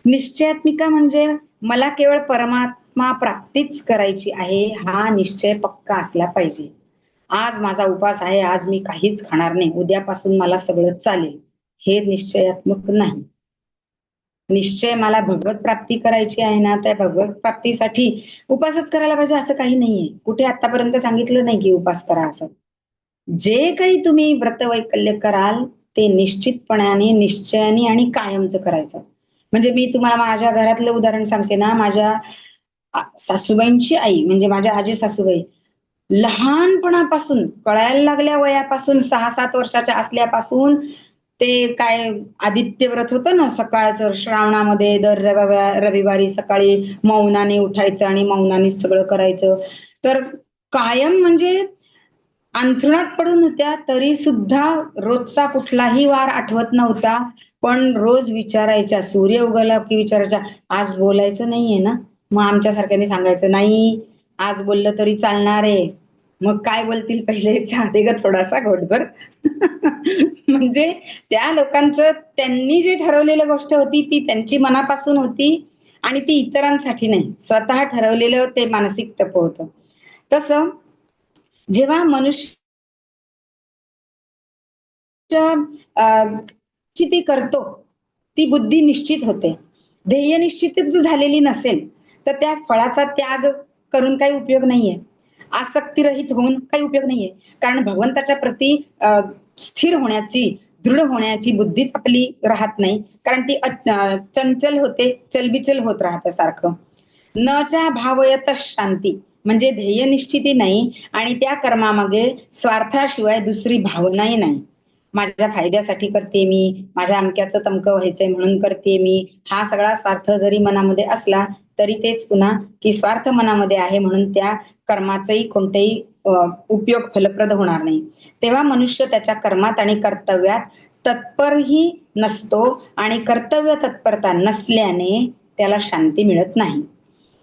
निश्चयात्मिका म्हणजे मला केवळ परमात्मा प्राप्तीच करायची आहे, हा निश्चय पक्का असला पाहिजे. आज माझा उपास आहे, आज मी काहीच खाणार नाही, उद्यापासून मला सगळं चालेल, हे निश्चयात्मक नाही. निश्चय मला भगवत प्राप्ती करायची आहे ना, त्या भगवत प्राप्तीसाठी उपासच करायला पाहिजे असं काही नाहीये. कुठे आतापर्यंत सांगितलं नाही की उपास करा असं. जे काही तुम्ही व्रतवैकल्य कराल, ते निश्चितपणाने, निश्चयाने आणि कायमचं करायचं. म्हणजे मी तुम्हाला माझ्या घरातलं उदाहरण सांगते ना, माझ्या सासूबाईंची आई म्हणजे माझ्या आजी सासूबाई, लहानपणापासून कळायला लागल्या वयापासून 6-7 वर्षाच्या असल्यापासून ते काय आदित्य व्रत होतं ना सकाळचं श्रावणामध्ये दर रविवारी सकाळी मौनाने उठायचं आणि मौनानेच सगळं करायचं. तर कायम म्हणजे अंथरुणात पडून होत्या तरी सुद्धा रोजचा कुठलाही वार आठवत नव्हता. पण रोज विचारायच्या, सूर्य उगवला की विचारायच्या, "आज बोलायचं नाहीये ना?" मग आमच्यासारख्याने सांगायचं, "नाही, आज बोललं तरी चालणार आहे." मग काय बोलतील पहिले, "चहा दे गं थोडासा घोटभर." म्हणजे त्या लोकांचं त्यांनी जे ठरवलेली गोष्ट होती ती त्यांची मनापासून होती आणि ती इतरांसाठी नाही. स्वतः ठरवलेलं ते मानसिक तप होतं. तसं जेव्हा मनुष्य अ, ची ती करतो, ती बुद्धी निश्चित होते. ध्येय निश्चितच झालेली नसेल, तर त्या फळाचा त्याग करून काही उपयोग नाहीये. आसक्तीरहित होऊन काही उपयोग नाहीये. कारण भगवंताच्या प्रती स्थिर होण्याची, दृढ होण्याची बुद्धीच आपली राहत नाही. कारण ती चंचल होते, चलबिचल होत राहतं सारखं. न च्या भावयत शांती म्हणजे ध्येय निश्चिती नाही आणि त्या कर्मामागे स्वार्थाशिवाय दुसरी भावनाही नाही. माझ्या फायद्यासाठी करते मी, माझ्या अमक्याचं तमकं व्हायचंय म्हणून करते मी, हा सगळा स्वार्थ जरी मनामध्ये असला, तरी तेच पुन्हा की स्वार्थ मनामध्ये आहे म्हणून त्या कर्माचाही कोणताही उपयोग फलप्रद होणार नाही. तेव्हा मनुष्य त्याच्या कर्मात आणि कर्तव्यात तत्परही नसतो आणि कर्तव्य तत्परता नसल्याने त्याला शांती मिळत नाही.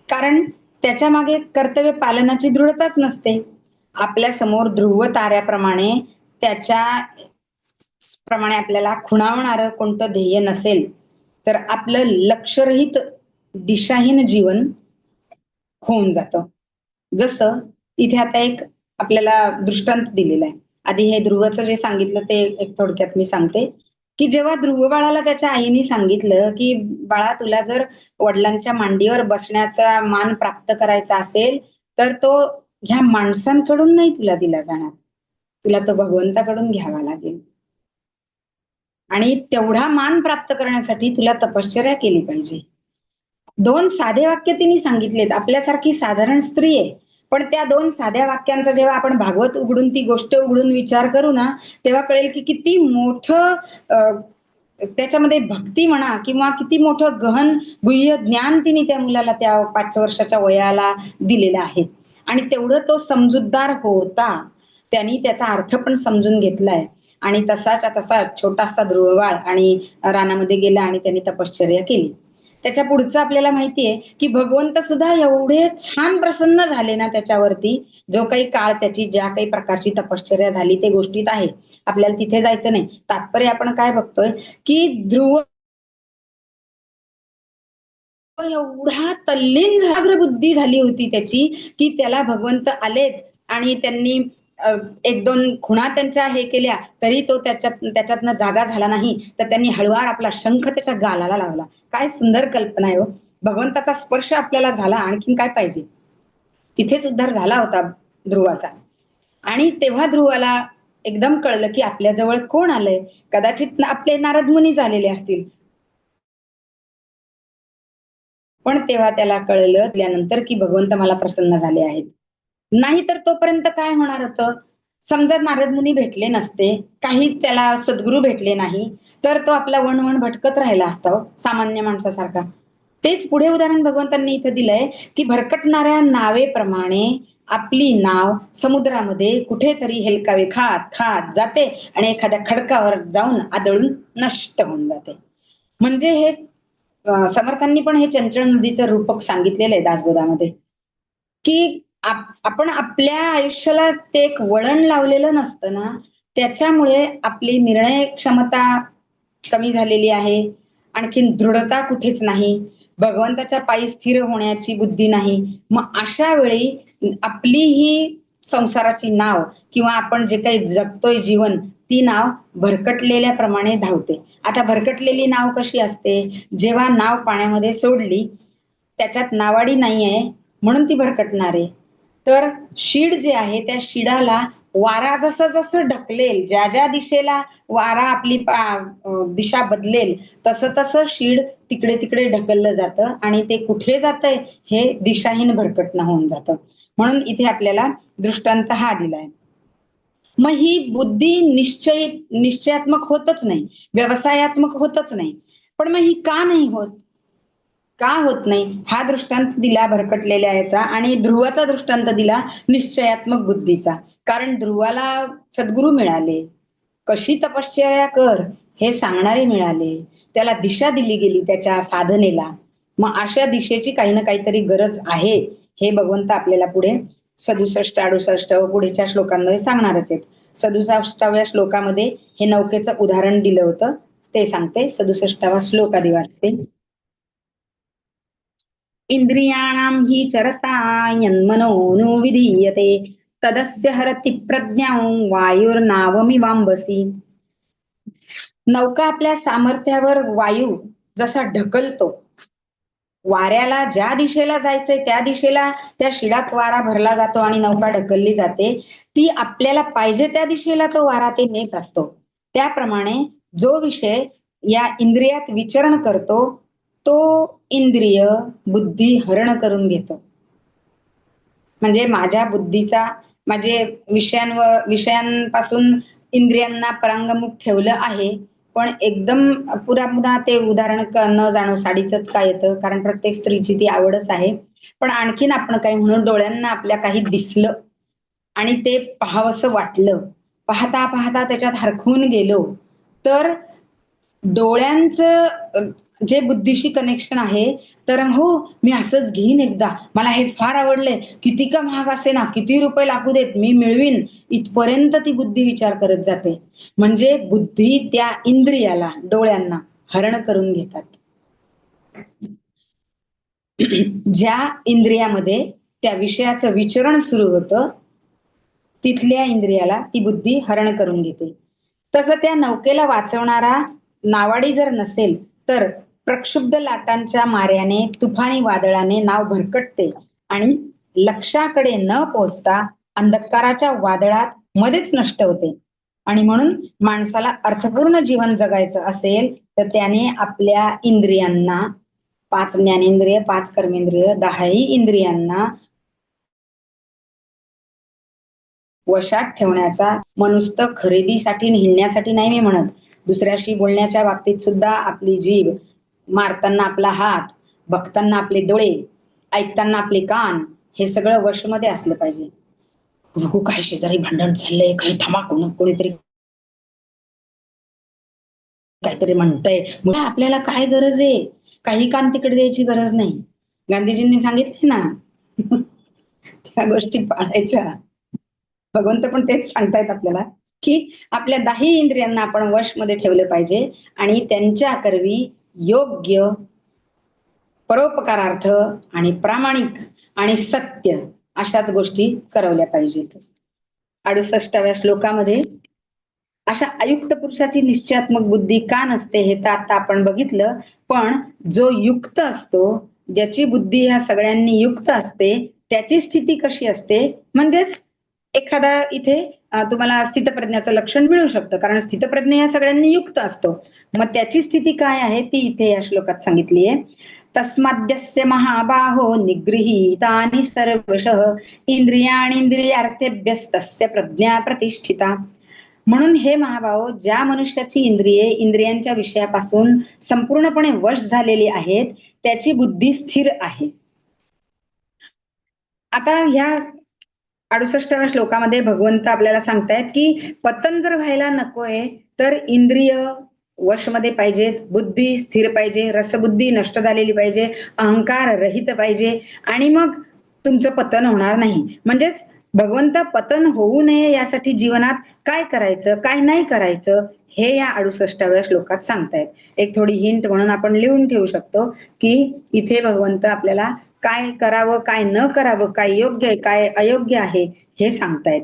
कारण त्याच्या मागे कर्तव्य पालनाची दृढताच नसते. आपल्या समोर ध्रुव ताऱ्याप्रमाणे त्याच्या प्रमाणे आपल्याला खुणावणारं कोणतं ध्येय नसेल, तर आपलं लक्षरहित दिशाहीन जीवन होऊन जातं. जसं इथे आता एक आपल्याला दृष्टांत दिलेला आहे. आधी हे ध्रुवचं जे सांगितलं ते एक थोडक्यात मी सांगते, की जेव्हा ध्रुव बाळाला त्याच्या आईने सांगितलं, की "बाळा तुला जर वडिलांच्या मांडीवर बसण्याचा मान प्राप्त करायचा असेल, तर तो ह्या माणसांकडून नाही तुला दिला जाणार. तुला तो भगवंताकडून घ्यावा लागेल." आणि तेवढा मान प्राप्त करण्यासाठी तुला तपश्चर्या केली पाहिजे. 2 साधे वाक्य तिने सांगितलेत. आपल्यासारखी साधारण स्त्री आहे. पण त्या 2 साध्या वाक्यांचा जेव्हा आपण भागवत उघडून ती गोष्ट उघडून विचार करू ना, तेव्हा कळेल की किती मोठं त्याच्यामध्ये भक्ती म्हणा किंवा किती मोठं गहन गुह्य ज्ञान तिने त्या मुलाला त्या 5 वर्षाच्या वयाला दिलेलं आहे. आणि तेवढं तो समजूतदार होता. त्यांनी त्याचा अर्थ पण समजून घेतलाय. आणि तसाच्या तसा छोटासा ध्रुवबाळ आणि रानामध्ये गेला आणि त्यांनी तपश्चर्या केली. त्याच्या पुढचं आपल्याला माहितीये, की भगवंत सुद्धा एवढे छान प्रसन्न झाले ना त्याच्यावरती, जो काही काळ त्याची ज्या काही प्रकारची तपश्चर्या झाली ते गोष्टीत आहे. आपल्याला तिथे जायचं नाही. तात्पर्य आपण काय बघतोय, की ध्रुव एवढा तल्लीन झाग्र बुद्धी झाली होती त्याची, की त्याला भगवंत आलेत आणि त्यांनी 1-2 खुणा त्यांच्या हे केल्या, तरी तो त्याच्यातनं जागा झाला नाही. तर त्यांनी हळुवार आपला शंख त्याच्या गालाला लावला. काय सुंदर कल्पना आहे हो. भगवंताचा स्पर्श आपल्याला झाला, आणखीन काय पाहिजे? तिथेच उद्धार झाला होता ध्रुवाचा. आणि तेव्हा ध्रुवाला एकदम कळलं, की आपल्या जवळ कोण आलंय? कदाचित आपले नारद मुनीच आलेले असतील. पण तेव्हा त्याला कळलं त्यानंतर, की भगवंत मला प्रसन्न झाले आहेत. नाहीतर तोपर्यंत काय होणार होतं? समजा नारद मुनी भेटले नसते, काही त्याला सद्गुरू भेटले नाही, तर तो आपला वणवण भटकत राहिला असता हो, सामान्य माणसासारखा. तेच पुढे उदाहरण भगवंतांनी इथं दिलंय, की भरकटणाऱ्या नावेप्रमाणे आपली नाव समुद्रामध्ये कुठेतरी हेलकावे खात खात जाते आणि एखाद्या खडकावर जाऊन आदळून नष्ट होऊन जाते. म्हणजे हे समर्थांनी पण हे चंचळ नदीचं रूपक सांगितलेलं आहे दासबोधामध्ये, की आपण आपल्या आयुष्याला ते एक वळण लावलेलं नसतं ना, त्याच्यामुळे आपली निर्णय क्षमता कमी झालेली आहे. आणखीन दृढता कुठेच नाही. भगवंताच्या पायी स्थिर होण्याची बुद्धी नाही. मग अशा वेळी आपली ही संसाराची नाव किंवा आपण जे काही जगतोय जीवन, ती नाव भरकटलेल्या प्रमाणे धावते. आता भरकटलेली नाव कशी असते? जेव्हा नाव पाण्यामध्ये सोडली, त्याच्यात नावाडी नाहीये म्हणून ती भरकटणार आहे. तर शीड जे आहे त्या शिडाला वारा जसं जसं ढकलेल, ज्या ज्या दिशेला वारा आपली दिशा बदलेल, तसं तसं शीड तिकडे तिकडे ढकललं जातं आणि ते कुठे जातंय हे दिशाहीन भरकटणं होऊन जातं. म्हणून इथे आपल्याला दृष्टांत हा दिलाय. मग ही बुद्धी निश्चयात्मक होतच नाही, व्यवसायात्मक होतच नाही. पण मग ही का नाही होत? का होत नाही? हा दृष्टांत दिला भरकटलेल्या याचा आणि ध्रुवाचा दृष्टांत दिला निश्चयात्मक बुद्धीचा. कारण ध्रुवाला सद्गुरू मिळाले. कशी तपश्चर्या कर हे सांगणारे मिळाले. त्याला दिशा दिली गेली त्याच्या साधनेला. मग अशा दिशेची काही ना काहीतरी गरज आहे, हे भगवंत आपल्याला पुढे 67, 68 व पुढच्या श्लोकांमध्ये सांगणारच आहेत. 67व्या श्लोकामध्ये हे नौकेचं उदाहरण दिलं होतं, ते सांगते. 67वा श्लोक आधी वाचते. इंद्रियाणां हि चरता यन्मनोनुविधीयते तदस्य हरति प्रज्ञां वायुर्नावमिवांबसी. नौका आपल्या सामर्थ्यावर वायू जसा ढकलतो, वाऱ्याला ज्या दिशेला जायचंय त्या दिशेला त्या शिडात वारा भरला जातो आणि नौका ढकलली जाते, ती आपल्याला पाहिजे त्या दिशेला तो वारा ते नेत असतो. त्याप्रमाणे जो विषय या इंद्रियात विचरण करतो, तो इंद्रिय बुद्धी हरण करून घेतो. म्हणजे माझ्या बुद्धीचा माझे विषयांपासून इंद्रियांना परांगमुख ठेवलं आहे. पण एकदम पुन्हा ते उदाहरण न जाणं साडीचंच काय येतं, कारण प्रत्येक स्त्रीची ती आवडच आहे. पण आणखीन आपण काही म्हणून डोळ्यांना आपल्या काही दिसलं आणि ते पाहावंसं वाटलं, पाहता पाहता त्याच्यात हरखून गेलो, तर डोळ्यांचं जे बुद्धीशी कनेक्शन आहे, तर हो मी असंच घेईन एकदा, मला हे फार आवडलंय, किती का महाग असे ना, किती रुपये लागू देत, मी मिळवीन, इथपर्यंत ती बुद्धी विचार करत जाते. म्हणजे बुद्धी त्या इंद्रियाला, डोळ्यांना हरण करून घेतात. ज्या इंद्रियामध्ये त्या विषयाचं विचरण सुरू होतं, तिथल्या इंद्रियाला ती बुद्धी हरण करून घेते. तसं त्या नौकेला वाचवणारा नावाडी जर नसेल, तर प्रक्षुब्ध लाटांच्या माऱ्याने, तुफानी वादळाने नाव भरकटते आणि लक्ष्याकडे न पोहोचता अंधकाराच्या वादळात मध्येच नष्ट होते. आणि म्हणून माणसाला अर्थपूर्ण जीवन जगायचं असेल, तर त्याने आपल्या इंद्रियांना, 5 ज्ञानेंद्रिय, 5 कर्मेंद्रिय, 10ही इंद्रियांना वशात ठेवण्याचा, नुसतं खरेदीसाठी हिंडण्यासाठी नाही मी म्हणत. दुसऱ्याशी बोलण्याच्या बाबतीत सुद्धा आपली जीभ, मारताना आपला हात, बघताना आपले डोळे, ऐकताना आपले कान, हे सगळं वशमध्ये असलं पाहिजे. बघू काय शेजारी भांडण चाललंय, काही थांबा, कोणीतरी काहीतरी म्हणतंय. आपल्याला काय गरज आहे? काही कान तिकडे द्यायची गरज नाही. गांधीजींनी सांगितले ना, त्या गोष्टी पाळायच्या. भगवंत पण तेच सांगतायत आपल्याला, की आपल्या 10ही इंद्रियांना आपण वशमध्ये ठेवलं पाहिजे आणि त्यांच्या करवी योग्य, परोपकारार्थ आणि प्रामाणिक आणि सत्य अशाच गोष्टी करवल्या पाहिजेत. 68व्या श्लोकामध्ये अशा अयुक्त पुरुषाची निश्चयात्मक बुद्धी का नसते हे तर आता आपण बघितलं. पण जो युक्त असतो, ज्याची बुद्धी ह्या सगळ्यांनी युक्त असते, त्याची स्थिती कशी असते? म्हणजेच एखादा इथे तुम्हाला स्थितप्रज्ञाचं लक्षण मिळू शकतं, कारण स्थितप्रज्ञ या सगळ्यांनी युक्त असतो. मग त्याची स्थिती काय आहे ती इथे या श्लोकात सांगितली आहे. तस्माद्यस्य महाबाहो निगृहीतानि सर्वशः इंद्रियार्थेभ्यस्तस्य प्रज्ञा प्रतिष्ठिता. म्हणून हे महाभाव, ज्या मनुष्याची इंद्रिये इंद्रियांच्या विषयापासून संपूर्णपणे वश झालेली आहेत त्याची बुद्धी स्थिर आहे. आता ह्या 68व्या श्लोकामध्ये भगवंत आपल्याला सांगतायत की पतन जर व्हायला नकोय तर इंद्रिय वशमध्ये पाहिजेत, बुद्धी स्थिर पाहिजे, रसबुद्धी नष्ट झालेली पाहिजे, अहंकार रहित पाहिजे आणि मग तुमचं पतन होणार नाही. म्हणजेच भगवंत पतन होऊ नये यासाठी जीवनात काय करायचं काय नाही करायचं हे या 68व्या श्लोकात सांगतायत. एक थोडी हिंट म्हणून आपण लिहून ठेवू शकतो की इथे भगवंत आपल्याला काय करावं काय न करावं, काय योग्य आहे काय अयोग्य आहे हे सांगतायत.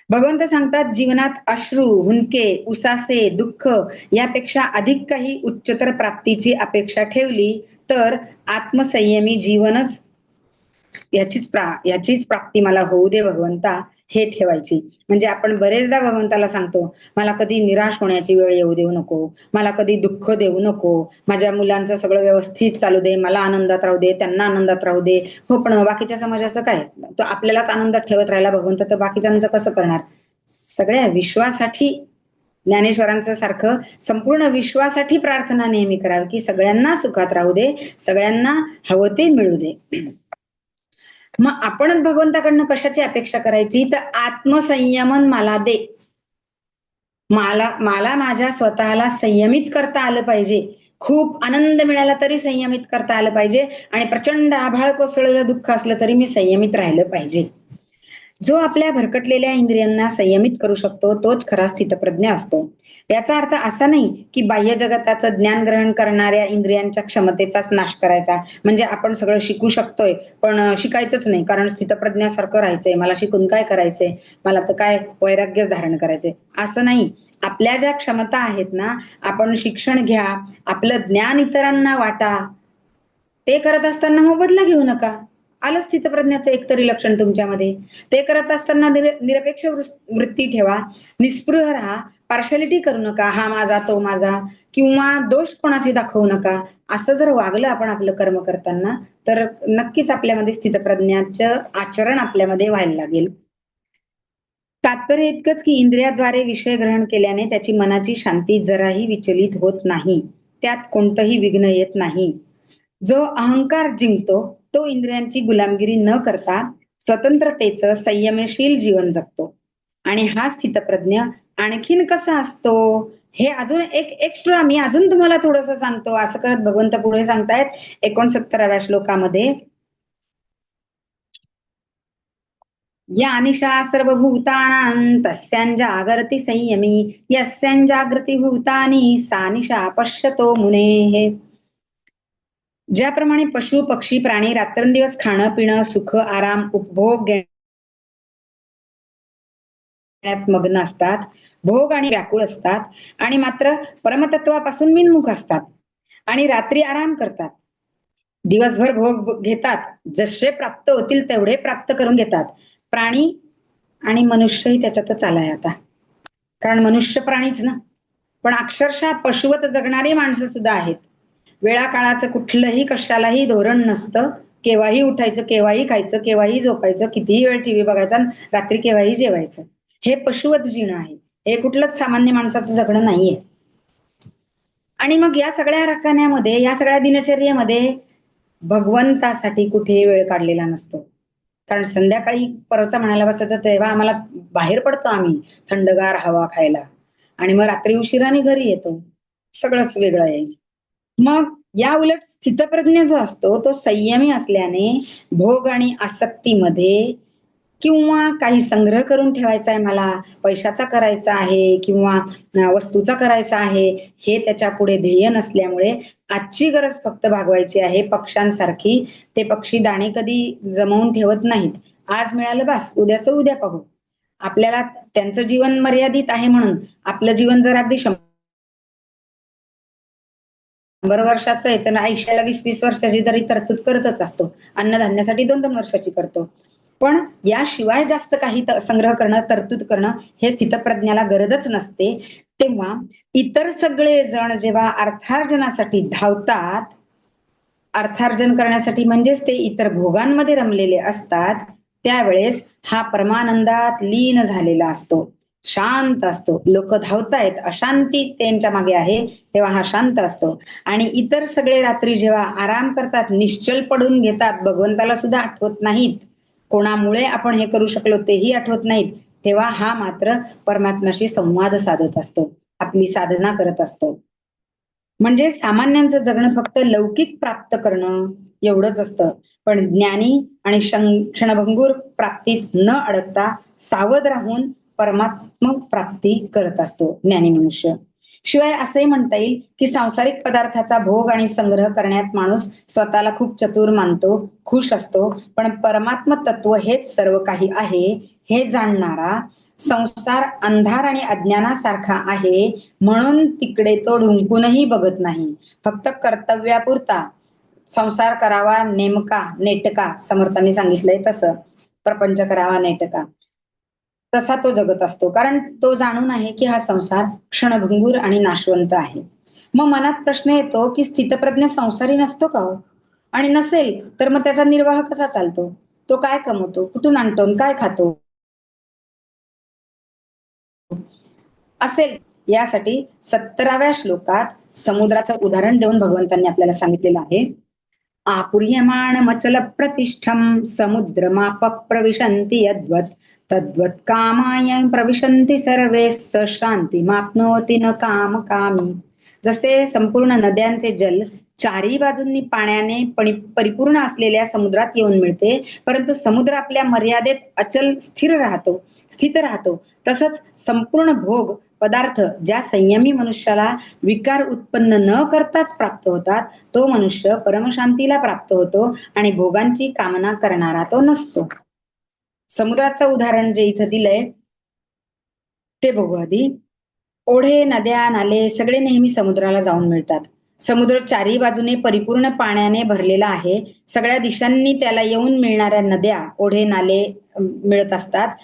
भगवंत सांगतात जीवनात अश्रू, हुंदके, उसासे, दुःख यापेक्षा अधिक काही उच्चतर प्राप्तीची अपेक्षा ठेवली तर आत्मसंयमी जीवनच याचीच प्राप्ती मला होऊ दे भगवंता हे ठेवायची. म्हणजे आपण बरेचदा भगवंताला सांगतो मला कधी निराश होण्याची वेळ येऊ देऊ नको, मला कधी दुःख देऊ नको, माझ्या मुलांचं सगळं व्यवस्थित चालू दे, मला आनंदात राहू दे, त्यांना आनंदात राहू दे. हो पण बाकीच्या समाजाचं काय, तो आपल्यालाच आनंदात ठेवत राहिला भगवंत तर बाकीच्यांचं कसं करणार. सगळ्या विश्वासाठी ज्ञानेश्वरांचं सारखं संपूर्ण विश्वासाठी प्रार्थना नेहमी करावी की सगळ्यांना सुखात राहू दे, सगळ्यांना हवं ते मिळू दे. मग आपणच भगवंताकडनं कशाची अपेक्षा करायची तर आत्मसंयमन मला दे. मला माझ्या स्वतःला संयमित करता आलं पाहिजे. खूप आनंद मिळाला तरी संयमित करता आलं पाहिजे आणि प्रचंड आभाळ कोसळलेलं दुःख असलं तरी मी संयमित राहिलं पाहिजे. जो आपल्या भरकटलेल्या इंद्रियांना संयमित करू शकतो तोच खरा स्थितप्रज्ञ असतो. याचा अर्थ असा नाही की बाह्य जगताचं ज्ञान ग्रहण करणाऱ्या इंद्रियांच्या क्षमतेचाच नाश करायचा. म्हणजे आपण सगळं शिकू शकतोय पण शिकायचंच नाही कारण स्थितप्रज्ञासारखं राहायचंय, मला शिकून काय करायचंय, मला तर काय वैराग्यच धारण करायचंय असं नाही. आपल्या ज्या क्षमता आहेत ना, आपण शिक्षण घ्या, आपलं ज्ञान इतरांना वाटा, ते करत असताना मोबदला घेऊ नका. आलं स्थितप्रज्ञाचं एकतरी लक्षण तुमच्यामध्ये. ते करत असताना निरपेक्ष वृत्ती ठेवा, निस्पृह राहा, पार्शालिटी करू नका, हा माझा तो माझा किंवा दोष कोणाचे दाखवू नका. असं जर वागलं आपण आपलं कर्म करताना तर नक्कीच आपल्यामध्ये स्थितप्रज्ञाचं आचरण आपल्यामध्ये व्हायला लागेल. तात्पर्य इतकंच की इंद्रियाद्वारे विषय ग्रहण केल्याने त्याची मनाची शांती जराही विचलित होत नाही, त्यात कोणतंही विघ्न येत नाही. जो अहंकार जिंकतो तो इंद्रियांची गुलामगिरी न करता स्वतंत्रतेचं संयमशील जीवन जगतो. आणि हा स्थितप्रज्ञ आणखीन कसा असतो हे अजून एक एक्स्ट्रा मी अजून तुम्हाला थोडंसं सांगतो. असं करत भगवंत पुढे सांगतायत 69व्या श्लोकामध्ये, या निशा सर्वभूतानां तस्यां जागरति संयमी यस्यां जागृती भूतानी सा निशा पश्यतो मुनेः. ज्याप्रमाणे पशु पक्षी प्राणी रात्रंदिवस खाणं पिणं सुख आराम उपभोग घेण्यात मग्न असतात, भोग आणि व्याकुळ असतात आणि मात्र परमतत्वापासून विन्मुख असतात आणि रात्री आराम करतात, दिवसभर भोग घेतात, जसे प्राप्त होतील तेवढे प्राप्त करून घेतात. प्राणी आणि मनुष्यही त्याच्यातच आलाय आता, कारण मनुष्य प्राणीच ना, पण अक्षरशः पशुवत जगणारी माणसं सुद्धा आहेत. वेळा काळाचं कुठलंही कशालाही धोरण नसतं, केव्हाही उठायचं, केव्हाही खायचं, केव्हाही झोपायचं, कितीही वेळ टीव्ही बघायचा, रात्री केव्हाही जेवायचं. हे पशुवत जीण आहे, हे कुठलंच सामान्य माणसाचं जगणं नाहीये. आणि मग या सगळ्या रकान्यामध्ये या सगळ्या दिनचर्येमध्ये भगवंतासाठी कुठेही वेळ काढलेला नसतो. कारण संध्याकाळी परवाचा म्हणायला बसायचं तेव्हा आम्हाला बाहेर पडतो आम्ही थंडगार हवा खायला आणि मग रात्री उशिराने घरी येतो, सगळंच वेगळं आहे. मग या उलट स्थितप्रज्ञ जो असतो तो संयमी असल्याने भोग आणि आसक्तीमध्ये किंवा काही संग्रह करून ठेवायचा आहे, मला पैशाचा करायचा आहे किंवा वस्तूचा करायचा आहे, हे त्याच्या पुढे ध्येय नसल्यामुळे आजची गरज फक्त भागवायची आहे. पक्ष्यांसारखी ते पक्षी दाणे कधी जमवून ठेवत नाहीत. आज मिळालं बस, उद्याचं उद्या पाहू. आपल्याला त्यांचं जीवन मर्यादित आहे म्हणून आपलं जीवन जर अगदी 100 वर्षाचं आहे तर आयुष्याला 20-20 वर्षाची तरी तरतूद करतच असतो. अन्नधान्यासाठी 2-2 वर्षाची करतो. पण याशिवाय जास्त काही संग्रह करणं, तरतूद करणं हे स्थितप्रज्ञाला गरजच नसते. तेव्हा इतर सगळे जण जेव्हा अर्थार्जनासाठी धावतात, अर्थार्जन करण्यासाठी म्हणजेच ते इतर भोगांमध्ये रमलेले असतात, त्यावेळेस हा परमानंदात लीन झालेला असतो, शांत असतो. लोक धावतायत, अशांती त्यांच्या मागे आहे, तेव्हा हा शांत असतो. आणि इतर सगळे रात्री जेव्हा आराम करतात, निश्चल पडून घेतात, भगवंताला सुद्धा आठवत नाहीत, कोणामुळे आपण हे करू शकलो तेही आठवत नाहीत, तेव्हा हा मात्र परमात्म्याशी संवाद साधत असतो, आपली साधना करत असतो. म्हणजे सामान्यांचं जगणं फक्त लौकिक प्राप्त करणं एवढंच असतं. पण ज्ञानी आणि क्षणभंगूर प्राप्तीत न अडकता सावध राहून परमात्म प्राप्ती करत असतो ज्ञानी मनुष्य. शिवाय असंही म्हणता येईल की सांसारिक पदार्थाचा भोग आणि संग्रह करण्यात माणूस स्वतःला खूप चतुर मानतो, खुश असतो. पण परमात्म तत्व हेच सर्व काही आहे हे जाणणारा, संसार अंधार आणि अज्ञानासारखा आहे म्हणून तिकडे तो ढुंकूनही बघत नाही, फक्त कर्तव्यापुरता संसार करावा नेमका नेटका, समर्थांनी सांगितलंय तसं, प्रपंच करावा नेटका, तसा तो जगत असतो. कारण तो जाणून आहे की हा संसार क्षणभंगूर आणि नाशवंत आहे. मग मनात प्रश्न येतो की स्थितप्रज्ञ संसारी नसतो का हो? आणि नसेल तर मग त्याचा निर्वाह कसा चालतो? तो काय कमवतो, कुठून आणतो, काय खातो? असेल यासाठी 17व्या श्लोकात समुद्राचं उदाहरण देऊन भगवंतांनी आपल्याला सांगितलेलं आहे. आपूर्यमाण मचल प्रतिष्ठम समुद्रमाप प्रविशन्ति यद्वत् तद्वत् कामाय प्रविशन्ति सर्वे स शांती माप्नोति न काम कामी. जसे संपूर्ण नद्यांचे जल चारही बाजूंनी पाण्याने परिपूर्ण असलेल्या समुद्रात येऊन मिळते, परंतु समुद्र आपल्या मर्यादेत अचल स्थित राहतो, तसंच संपूर्ण भोग पदार्थ ज्या संयमी मनुष्याला विकार उत्पन्न न करताच प्राप्त होतात, तो मनुष्य परमशांतीला प्राप्त होतो आणि भोगांची कामना करणारा तो नसतो. समुद्राचं उदाहरण जे इथं दिलंय ते बघू आधी. ओढे, नद्या, नाले सगळे नेहमी समुद्राला जाऊन मिळतात. समुद्र चारही बाजूने परिपूर्ण पाण्याने भरलेला आहे. सगळ्या दिशांनी त्याला येऊन मिळणाऱ्या नद्या, ओढे, नाले मिळत असतात.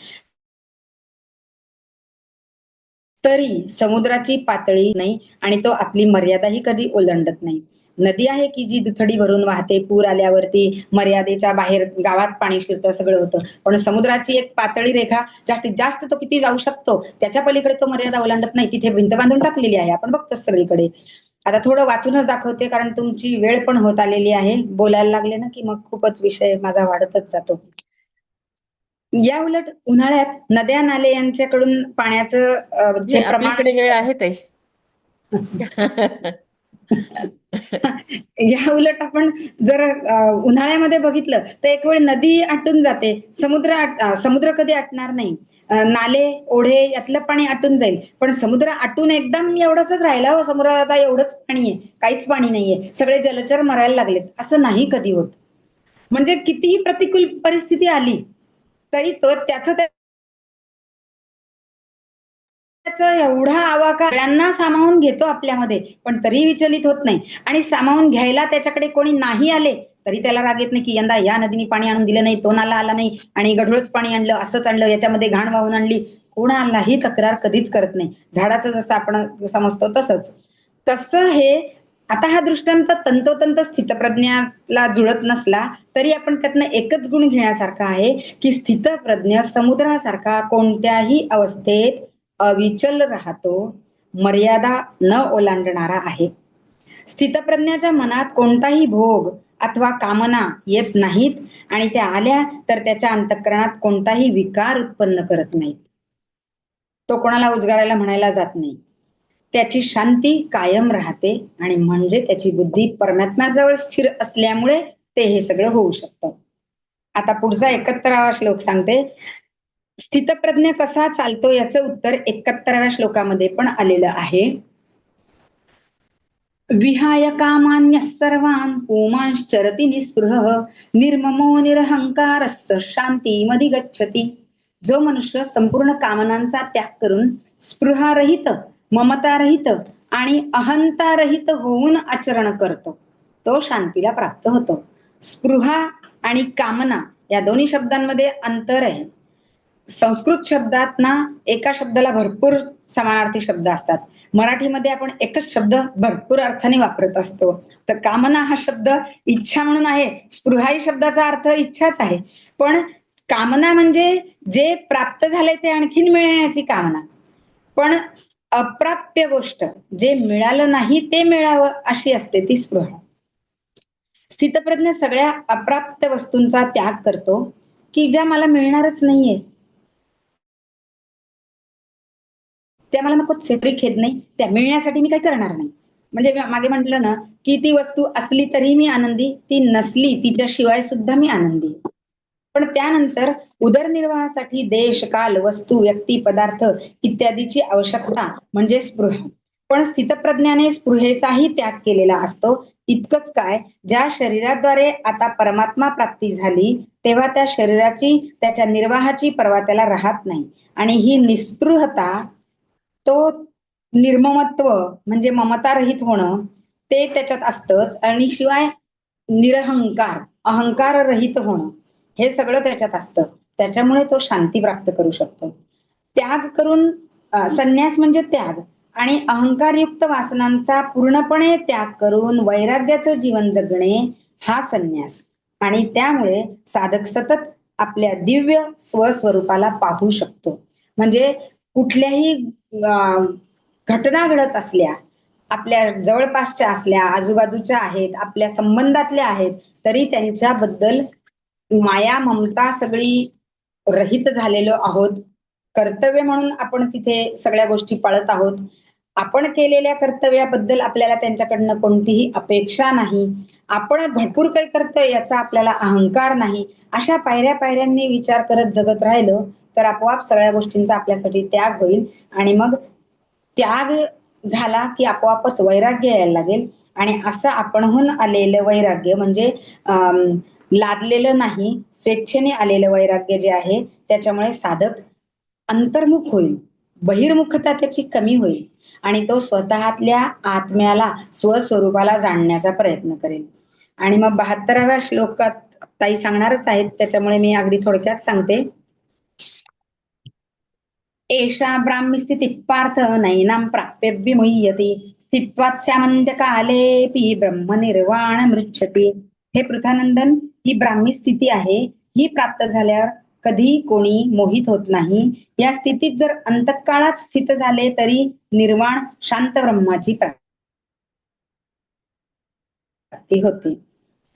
तरी समुद्राची पातळी नाही आणि तो आपली मर्यादाही कधी ओलांडत नाही. नदी आहे की जी दुथडी भरून वाहते, पूर आल्यावरती मर्यादेच्या बाहेर गावात पाणी शिरतं, सगळं होतं. पण समुद्राची एक पातळी रेखा, जास्तीत जास्त तो किती जाऊ शकतो त्याच्या पलीकडे तो मर्यादा ओलांडत नाही. तिथे भिंत बांधून टाकलेली आहे, आपण बघतो सगळीकडे. आता थोडं वाचूनच दाखवते कारण तुमची वेळ पण होत आलेली आहे. बोलायला लागले ना की मग खूपच विषय माझा वाढतच जातो. या उलट उन्हाळ्यात नद्या नाले यांच्याकडून पाण्याचं जे नाही, प्रमाण आपल्याकडे वेळ आहे ताई. या उलट आपण जर उन्हाळ्यामध्ये बघितलं तर एक वेळ नदी आटून जाते, समुद्र कधी आटणार नाही. नाले ओढे यातलं पाणी आटून जाईल, पण समुद्र आटून एकदम एवढंच राहिला हो, समुद्रात आता एवढंच पाणी आहे, काहीच पाणी नाहीये, सगळे जलचर मरायला लागलेत, असं नाही कधी होत. म्हणजे कितीही प्रतिकूल परिस्थिती आली तरी तो त्याचं एवढा आवाका सगळ्यांना सामावून घेतो आपल्यामध्ये, पण तरी विचलित होत नाही. आणि सामावून घ्यायला त्याच्याकडे कोणी नाही आले तरी त्याला राग येत नाही की यंदा या नदीने पाणी आणून दिलं नाही, तो नाला आला नाही आणि गढूळच पाणी आणलं, असंच आणलं, याच्यामध्ये घाण वाहून आणली, कोणालाही तक्रार कधीच करत नाही. झाडाचं जसं आपण समजतो तसं हे. आता हा दृष्टांत तंतोतंत स्थितप्रज्ञाला जुळत नसला तरी आपण त्यातनं एकच गुण घेण्यासारखा आहे की स्थितप्रज्ञ समुद्रासारखा कोणत्याही अवस्थेत अविचल राहतो, मर्यादा न ओलांडणारा आहे. स्थितप्रज्ञाच्या मनात कोणताही भोग अथवा कामना येत नाहीत आणि त्या आल्या तर त्याच्या अंतःकरणात कोणताही विकार उत्पन्न करत नाहीत. तो कोणाला उजगारायला म्हणायला जात नाही. त्याची शांती कायम राहते आणि म्हणजे त्याची बुद्धी परमात्म्याजवळ स्थिर असल्यामुळे ते हे सगळं होऊ शकतं. आता पुढचा 71वा श्लोक सांगते. स्थितप्रज्ञ कसा चालतो याचं उत्तर 71व्या श्लोकामध्ये पण आलेलं आहे. विहाय कामान्यः सर्वान् पुमांश्चरति निःस्पृहः निर्ममो निरहंकारः शांतीमधिगच्छति. जो मनुष्य संपूर्ण कामनांचा त्याग करून स्पृहारहित, ममतारहित आणि अहंतारहित होऊन आचरण करतो, तो शांतीला प्राप्त होतो. स्पृहा आणि कामना या दोन्ही शब्दांमध्ये अंतर आहे. संस्कृत शब्दात ना एका शब्दाला भरपूर समानार्थी शब्द असतात. मराठीमध्ये आपण एकच शब्द भरपूर अर्थाने वापरत असतो. तर कामना हा शब्द इच्छा म्हणून आहे. स्पृहा ही शब्दाचा अर्थ इच्छाच आहे. पण कामना म्हणजे जे प्राप्त झाले ते आणखीन मिळण्याची कामना. पण अप्राप्य गोष्ट जे मिळालं नाही ते मिळावं अशी असते ती स्पृहा. स्थितप्रज्ञ सगळ्या अप्राप्त वस्तूंचा त्याग करतो की ज्या मला मिळणारच नाहीये. त्या मला नकोच आहे, तरी खेद नाही. त्या मिळण्यासाठी मी काही करणार नाही. म्हणजे मी मागे म्हटलं ना, की ती वस्तू असली तरी मी आनंदी, ती नसली तिच्याशिवाय सुद्धा मी आनंदी आहे. पण त्यानंतर उदरनिर्वाहासाठी देश, काल, वस्तू, व्यक्ती, पदार्थ इत्यादीची आवश्यकता म्हणजे स्पृहा. पण स्थितप्रज्ञाने स्पृहेचाही त्याग केलेला असतो. इतकंच काय, ज्या शरीराद्वारे आता परमात्मा प्राप्ती झाली, तेव्हा त्या शरीराची, त्याच्या निर्वाहाची पर्वा त्याला राहत नाही. आणि ही निस्पृहता, तो निर्ममत्व म्हणजे ममतारहित होणं, ते त्याच्यात असतंच. आणि शिवाय निरहंकार, अहंकाररहित होणं, हे सगळं त्याच्यात असतं. त्याच्यामुळे तो शांती प्राप्त करू शकतो. त्याग करून संन्यास म्हणजे त्याग आणि अहंकारयुक्त वासनांचा पूर्णपणे त्याग करून वैराग्याचं जीवन जगणे हा संन्यास. आणि त्यामुळे साधक सतत आपल्या दिव्य स्वस्वरूपाला पाहू शकतो. म्हणजे कुठल्याही घटना घडत असल्या, आपल्या जवळपासच्या असल्या, आजूबाजूच्या आहेत, आपल्या संबंधातल्या आहेत, तरी त्यांच्याबद्दल माया ममता सगळी रहित झालेलो आहोत. कर्तव्य म्हणून आपण तिथे सगळ्या गोष्टी पाळत आहोत. आपण केलेल्या कर्तव्याबद्दल आपल्याला त्यांच्याकडनं कोणतीही अपेक्षा नाही. आपण भरपूर काही करतोय याचा आपल्याला अहंकार नाही. अशा पायऱ्या-पायऱ्यांनी विचार करत जगत राहिलं, तर आपोआप सगळ्या गोष्टींचा आपल्यासाठी त्याग होईल. आणि मग त्याग झाला की आपोआपच वैराग्य यायला लागेल. आणि असं आपणहून आलेलं वैराग्य म्हणजे लादलेलं नाही, स्वेच्छेने आलेलं वैराग्य जे आहे, त्याच्यामुळे साधक अंतर्मुख होईल. बहिर्मुखता त्याची कमी होईल आणि तो स्वतःतल्या आत्म्याला, स्वस्वरूपाला जाणण्याचा प्रयत्न करेल. आणि मग 72व्या श्लोकात ताई सांगणारच आहेत, त्याच्यामुळे मी अगदी थोडक्यात सांगते. एषा ब्राह्मीस्थितिः पार्थ नैनां प्राप्य विमुह्यते स्थित्वात्स्यामन्त्यकालेऽपि ब्रह्मनिर्वाणमृच्छति. हे पृथानंदन, ही ब्राह्मी स्थिती आहे. ही प्राप्त झाल्यावर कधी कोणी मोहित होत नाही. या स्थितीत जर अंतकाळात स्थित झाले तरी निर्वाण शांत ब्रह्माची प्राप्ती होते.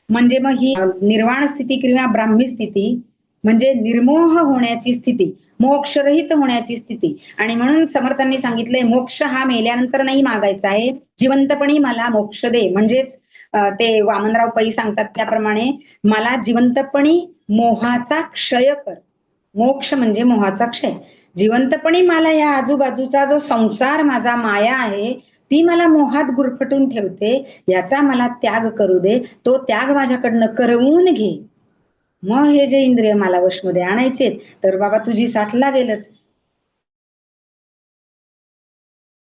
म्हणजे मग ही निर्वाण स्थिती किंवा ब्राह्मी स्थिती म्हणजे निर्मोह होण्याची स्थिती, मोक्षरहित होण्याची स्थिती. आणि म्हणून समर्थांनी सांगितलंय, मोक्ष हा मेल्यानंतर नाही मागायचा आहे, जिवंतपणी मला मोक्ष दे. म्हणजेच ते वामनराव पै सांगतात त्याप्रमाणे, मला जिवंतपणी मोहाचा क्षय कर. मोक्ष म्हणजे मोहाचा क्षय. जिवंतपणी मला या आजूबाजूचा जो संसार माझा माया आहे, ती मला मोहात गुरफटून ठेवते, याचा मला त्याग करू दे. तो त्याग माझ्याकडनं करवून घे. मग हे जे इंद्रिय मला वशमध्ये आणायचे, तर बाबा तुझी साथ लागेलच.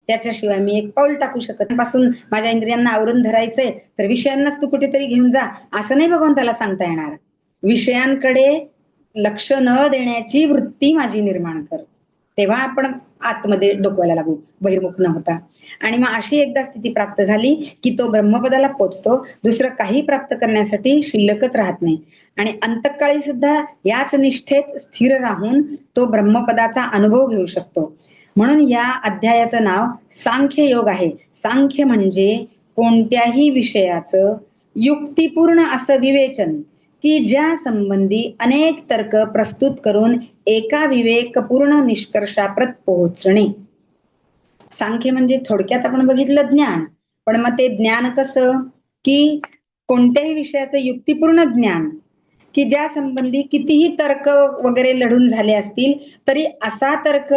त्याच्याशिवाय मी एक पाऊल टाकू शकत पासून माझ्या इंद्रियांना आवरून धरायचंय, तर विषयांनाच तू कुठेतरी घेऊन जा, असं नाही भगवंताला सांगता येणार. विषयांकडे लक्ष न देण्याची वृत्ती माझी निर्माण कर. तेव्हा आपण आतमध्ये डोकवायला लागू, बहिर्मुख न होता. आणि मग अशी एकदा स्थिती प्राप्त झाली की तो ब्रह्मपदाला पोचतो. दुसरं काही प्राप्त करण्यासाठी शिल्लकच राहत नाही. आणि अंतकाळी सुद्धा याच निष्ठेत स्थिर राहून तो ब्रह्मपदाचा अनुभव घेऊ शकतो. म्हणून या अध्यायाचं नाव सांख्य योग आहे. सांख्य म्हणजे कोणत्याही विषयाचं युक्तिपूर्ण असं विवेचन, की ज्या संबंधी अनेक तर्क प्रस्तुत करून एका विवेकपूर्ण निष्कर्षाप्रत पोहोचणे. सांख्य म्हणजे थोडक्यात आपण बघितलं ज्ञान. पण मग ते ज्ञान कसं, की कोणत्याही विषयाचं युक्तिपूर्ण ज्ञान, की ज्या संबंधी कितीही तर्क वगैरे लढून झाले असतील, तरी असा तर्क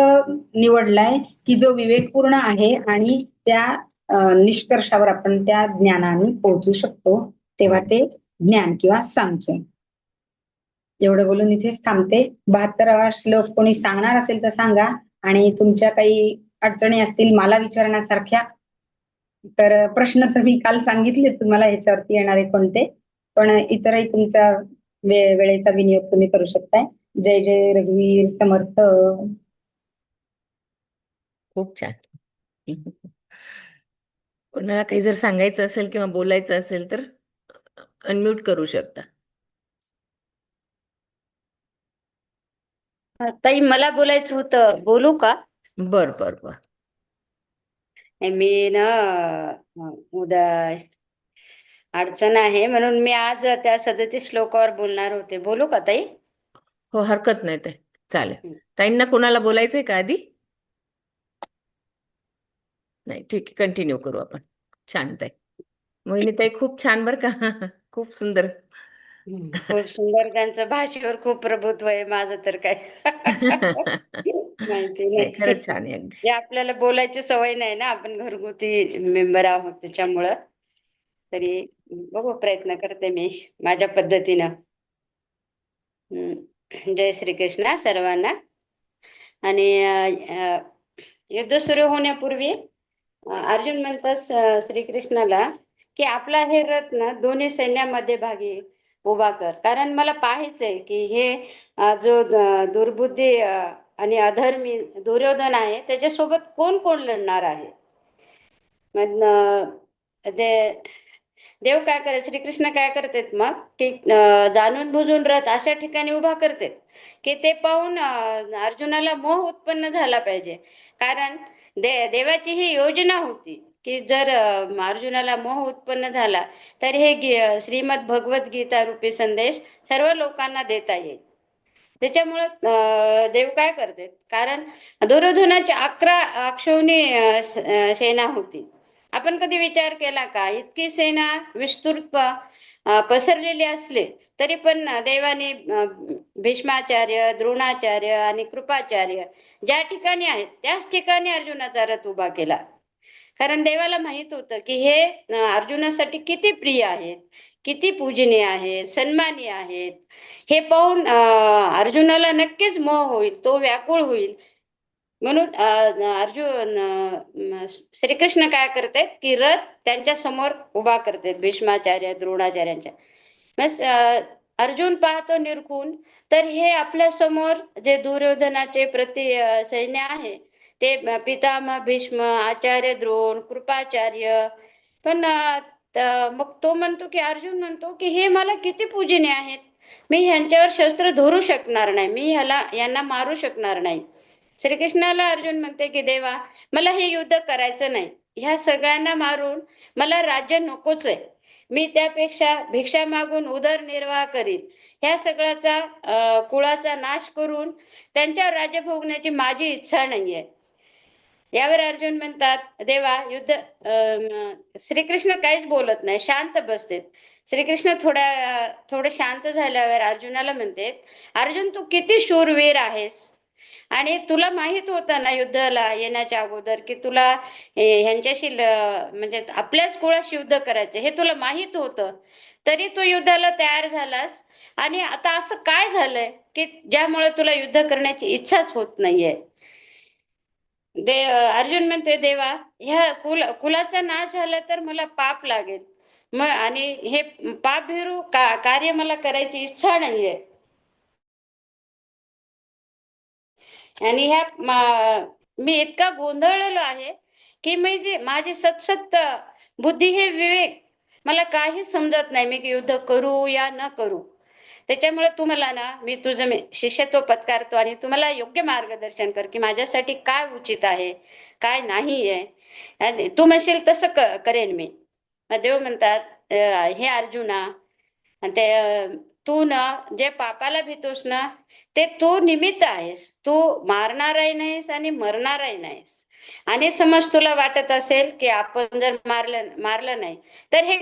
निवडलाय की जो विवेकपूर्ण आहे आणि त्या निष्कर्षावर आपण त्या ज्ञानाने पोहोचू शकतो. तेव्हा ते ज्ञान किंवा सांख्य. एवढं बोलून इथेच थांबते. 72वा श्लोक कोणी सांगणार असेल तर सांगा. आणि तुमच्या काही अडचणी असतील मला विचारण्यासारख्या, तर प्रश्न तर मी काल सांगितले तुम्हाला ह्याच्यावरती येणारे कोणते, पण इतरही तुमचा वेळेचा विनियोग तुम्ही करू शकताय. जय जय रघुवीर समर्थ. खूप छान. कोणाला काही जर सांगायचं असेल किंवा बोलायचं असेल तर अनम्यूट करू शकता. ताई, मला बोलायचं होतं, बोलू का? बर बर बर. मी ना उद्या अडचण आहे म्हणून मी आज त्या 37 श्लोकावर बोलणार होते. बोलू का ताई? हो, हरकत नाही ते. चालेल. ताईंना कोणाला बोलायचंय का आधी? नाही, ठीक आहे, कंटिन्यू करू आपण. छान ताई. मोहिनी ताई खूप छान बर का. खूप सुंदर. खूप सुंदर, त्यांचं भाषेवर खूप प्रभुत्व आहे. माझं तर काय माहिती नाही, नाही. खरंच छान आहे अगदी. जे आपल्याला बोलायची सवय नाही ना, आपण घरगुती मेंबर आहोत, त्याच्यामुळं तरी बघू, प्रयत्न करते मी माझ्या पद्धतीनं. जय श्रीकृष्ण सर्वांना. आणि युद्ध सुरू होण्यापूर्वी अर्जुन म्हणतात श्रीकृष्णाला की आपला हे रथ ना दोन्ही सैन्यामध्ये भागी उभा कर, कारण मला पाहायचंय की हे जो दुर्बुद्धी आणि अधर्मी दुर्योधन आहे त्याच्यासोबत कोण कोण लढणार आहे. मग देव काय करत, श्रीकृष्ण काय करतात मग की जाणून बुजून रथ अशा ठिकाणी उभा करतात की ते पाहून अर्जुनाला मोह उत्पन्न झाला पाहिजे. कारण देवाची ही योजना होती की जर अर्जुनाला मोह उत्पन्न झाला तर हे श्रीमद भगवत गीता रूपी संदेश सर्व लोकांना देता येईल. त्याच्यामुळं देव काय करतात, कारण दुर्योधनाची 11 अक्षौणी सेना होती. आपण कधी विचार केला का, इतकी सेना विस्तृत पसरलेली असले तरी पण देवाने भीष्माचार्य, द्रोणाचार्य आणि कृपाचार्य ज्या ठिकाणी आहेत त्याच ठिकाणी अर्जुनाचा रथ उभा केला. कारण देवाला माहित होतं की हे अर्जुनासाठी किती प्रिय आहेत, किती पूजनीय आहेत, सन्मानीय आहेत. हे पाहून अर्जुनाला नक्कीच मोह होईल, तो व्याकुळ होईल. म्हणून श्रीकृष्ण काय करतात की रथ त्यांच्या समोर उभा करतात, भीष्माचार्य द्रोणाचार्यांच्या. मग अर्जुन पाहतो निरखून, तर हे आपल्या समोर जे दुर्योधनाचे सैन्य आहे ते पितामह भीष्म, आचार्य द्रोण, कृपाचार्य. पण मग तो म्हणतो की अर्जुन म्हणतो की हे मला किती पूजनीय आहेत, मी ह्यांच्यावर शस्त्र धरू शकणार नाही, मी यांना मारू शकणार नाही. श्रीकृष्णाला अर्जुन म्हणते की देवा, मला हे युद्ध करायचं नाही, ह्या सगळ्यांना मारून मला राज्य नकोच आहे, मी त्यापेक्षा भिक्षा मागून उदरनिर्वाह करीन, ह्या सगळ्याचा कुळाचा नाश करून त्यांच्यावर राज्य भोगण्याची माझी इच्छा नाहीये. यावर अर्जुन म्हणतात देवा युद्ध श्रीकृष्ण काहीच बोलत नाही, शांत बसते. श्रीकृष्ण थोडे शांत झाल्यावर अर्जुनाला म्हणते, अर्जुन तू किती शूरवीर आहेस, आणि तुला माहित होतं ना युद्धाला येण्याच्या अगोदर की तुला ह्यांच्याशी म्हणजे आपल्याच कुळाशी युद्ध करायचं हे तुला माहित होतं, तरी तू युद्धाला तयार झालास. आणि आता असं काय झालंय की ज्यामुळे तुला युद्ध करण्याची इच्छाच होत नाहीये. अर्जुन म्हणते देवा, ह्या कुलाचा नाश झाला तर मला पाप लागेल, मग आणि हे पाप भिरू कार्य मला करायची इच्छा नाहीये. आणि मी इतका गोंधळलेलो आहे की माझी सतसत बुद्धी, हे विवेक मला काहीच समजत नाही, मी युद्ध करू या न करू. त्याच्यामुळे तुम्हाला ना मी तुझं शिष्यत्व पत्कारतो आणि तुम्हाला योग्य मार्गदर्शन कर की माझ्यासाठी काय उचित आहे, काय नाही आहे. तू म्हणशील तसं करेन मी. मग देव म्हणतात हे अर्जुना, ते तू ना जे पापाला भीतोस ना ते तू निमित्त आहेस, तू मारणारही नाहीस आणि मरणारही नाहीस. आणि समज तुला वाटत असेल की आपण जर मारलं नाही तर हे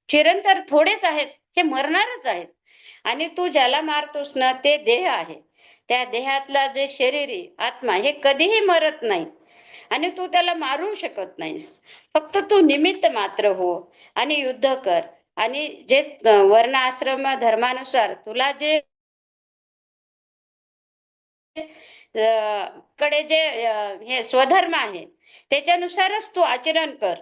चिरंतर थोडेच आहेत, हे मरणारच आहेत. आणि तू ज्याला मारतोस ना ते देह आहे, त्या देहातला जे शरीरी आत्मा हे कधीही मरत नाही आणि तू त्याला मारू शकत नाहीस. फक्त तू निमित्त मात्र हो आणि युद्ध कर. आणि जे वर्ण आश्रम धर्मानुसार तुला जे कडे जे हे स्वधर्म आहे त्याच्यानुसारच तू आचरण कर.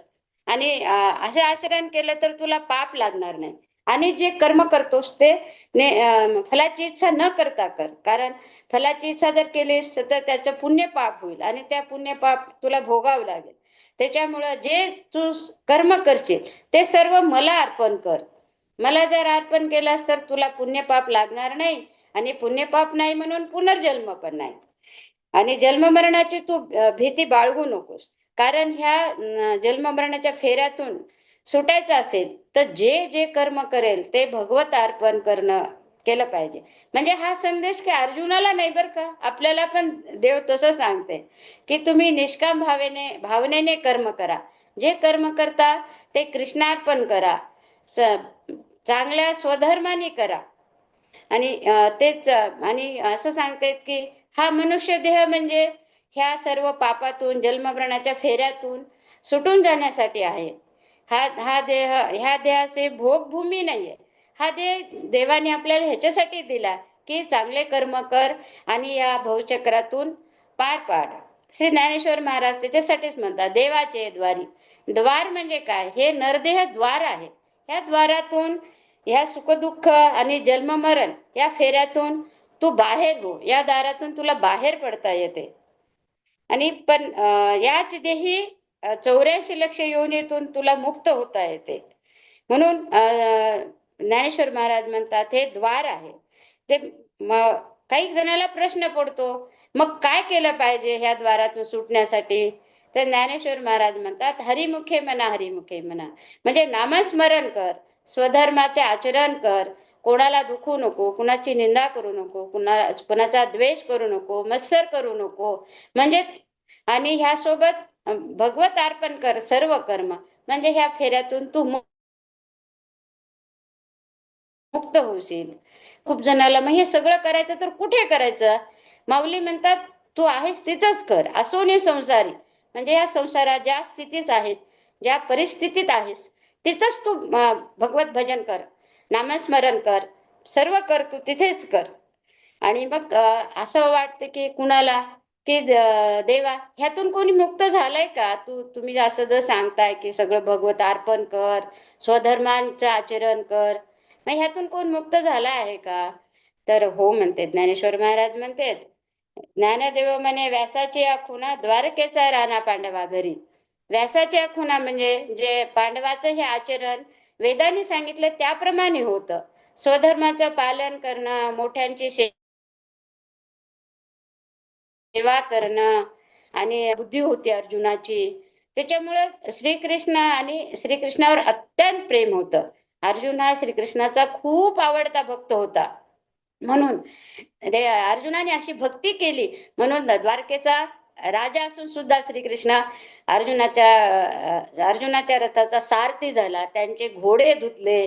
आणि असे आचरण केलं तर तुला पाप लागणार नाही. आणि जे कर्म करतोस ते फलाची इच्छा न करता कर, कारण फलाची इच्छा जर केलीस तर त्याचं पुण्य पाप होईल आणि त्या पुण्य पाप तुला भोगावं लागेल. त्याच्यामुळं जे तू कर्म करशील ते सर्व मला अर्पण कर. मला जर अर्पण केलास तर तुला पुण्यपाप लागणार नाही आणि पुण्यपाप नाही म्हणून पुनर्जन्म पण नाही. आणि जन्ममरणाची तू भीती बाळगू नकोस, कारण ह्या जन्ममरणाच्या फेऱ्यातून सुटायचं असेल तर जे जे कर्म करेल ते भगवत अर्पण करणं केलं पाहिजे. म्हणजे हा संदेश की अर्जुनाला नाही बरं का, आपल्याला पण देव तसं सांगते की तुम्ही निष्काम भावनेने कर्म करा. जे कर्म करता ते कृष्णार्पण करा, चांगल्या स्वधर्माने करा. आणि तेच आणि असं सांगतायत की हा मनुष्य देह म्हणजे ह्या सर्व पापातून जन्ममरणाच्या फेऱ्यातून सुटून जाण्यासाठी आहे. हा देह, ह्या देहाचे भोगभूमी नाहीये. हा देह देवाने आपल्याला ह्याच्यासाठी दिला की चांगले कर्म कर आणि या भवचक्रातून पार पाड. श्री ज्ञानेश्वर महाराज त्याच्यासाठीच म्हणतात देवाचे द्वारी. द्वार म्हणजे काय, हे नरदेह द्वार आहे. या द्वारातून ह्या सुखदुःख आणि जन्ममरण या फेऱ्यातून तू बाहेर हो, या दारातून तुला बाहेर पडता येते. आणि पण याच देही 84 लक्ष योनीतून तुला मुक्त होता येते. म्हणून ज्ञानेश्वर महाराज म्हणतात हे द्वार आहे. ते काही जणाला प्रश्न पडतो, मग काय केलं पाहिजे ह्या द्वारातून सुटण्यासाठी? तर ज्ञानेश्वर महाराज म्हणतात हरिमुखे म्हणा, हरिमुखे म्हणा. म्हणजे नामस्मरण कर, स्वधर्माचे आचरण कर, कोणाला दुखू नको, कुणाची निंदा करू नको, कुणाचा द्वेष करू नको, मत्सर करू नको. म्हणजे आणि ह्या सोबत भगवत अर्पण कर सर्व कर्म. म्हणजे ह्या फेऱ्यातून तू मुक्त होशील. खूप जणाला मग हे सगळं करायचं तर कुठे करायचं? माऊली म्हणतात तू आहेस तिथंच कर, असोने संसारी. म्हणजे या संसारात ज्या स्थितीत आहेस, ज्या परिस्थितीत आहेस तिथंच तू भगवत भजन कर, नामस्मरण कर, सर्व कर तू तिथेच कर. आणि मग असं वाटतं की कुणाला की देवा ह्यातून कोणी मुक्त झालंय का? तुम्ही असं जर सांगताय की सगळं भगवत अर्पण कर, स्वधर्मांचं आचरण कर, मग ह्यातून कोण मुक्त झाला आहे का? तर हो म्हणते ज्ञानेश्वर महाराज म्हणते, ज्ञानदेव म्हणे व्यासाची खुणा द्वारकेचा राणा पांडवा घरी. व्यासाच्या खुणा म्हणजे जे पांडवाचं हे आचरण वेदांनी सांगितलं त्याप्रमाणे होतं. स्वधर्माचं पालन करणं, मोठ्यांची सेवा करणं आणि बुद्धी होती अर्जुनाची. त्याच्यामुळे श्रीकृष्ण आणि श्रीकृष्णावर अत्यंत प्रेम होतं. अर्जुन हा श्रीकृष्णाचा खूप आवडता भक्त होता. म्हणून अर्जुनाने अशी भक्ती केली म्हणून द्वारकेचा राजा असून सुद्धा श्रीकृष्ण अर्जुनाच्या रथाचा सारथी झाला, त्यांचे घोडे धुतले,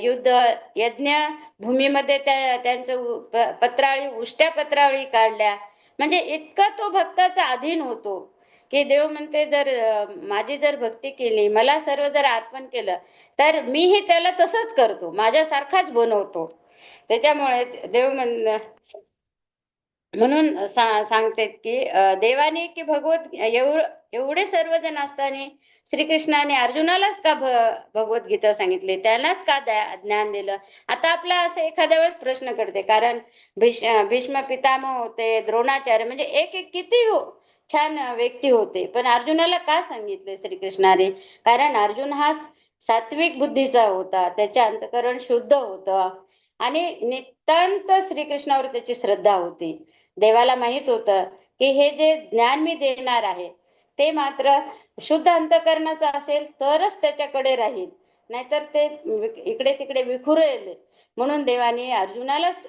युद्ध यज्ञ भूमीमध्ये त्यांचं उष्ट्या पत्रावळी काढल्या. म्हणजे इतका तो भक्ताचा अधीन होतो की देव म्हणते जर माझी जर भक्ती केली, मला सर्व जर अर्पण केलं तर मीही त्याला तसंच करतो, माझ्यासारखाच बनवतो. त्याच्यामुळे देव म्हणून सांगते की देवाने की भगवत एवढे सर्वजण असताना श्रीकृष्णाने अर्जुनालाच का भगवत गीता सांगितली, त्यालाच का ज्ञान दिलं? आता आपला असं एखाद्या वेळेस प्रश्न करते, कारण भीष्म पितामह होते, द्रोणाचार्य म्हणजे एक एक किती छान व्यक्ती होते, पण अर्जुनाला का सांगितले श्रीकृष्णाने? कारण अर्जुन हा सात्विक बुद्धीचा होता, त्याचे अंतःकरण शुद्ध होतं आणि नितांत श्रीकृष्णावर त्याची श्रद्धा होती. देवाला माहित होतं की हे जे ज्ञान मी देणार आहे ते मात्र शुद्ध अंतःकरणाचं असेल तरच त्याच्याकडे राहील, नाहीतर ते इकडे तिकडे विखुरेल. म्हणून देवाने अर्जुनालाच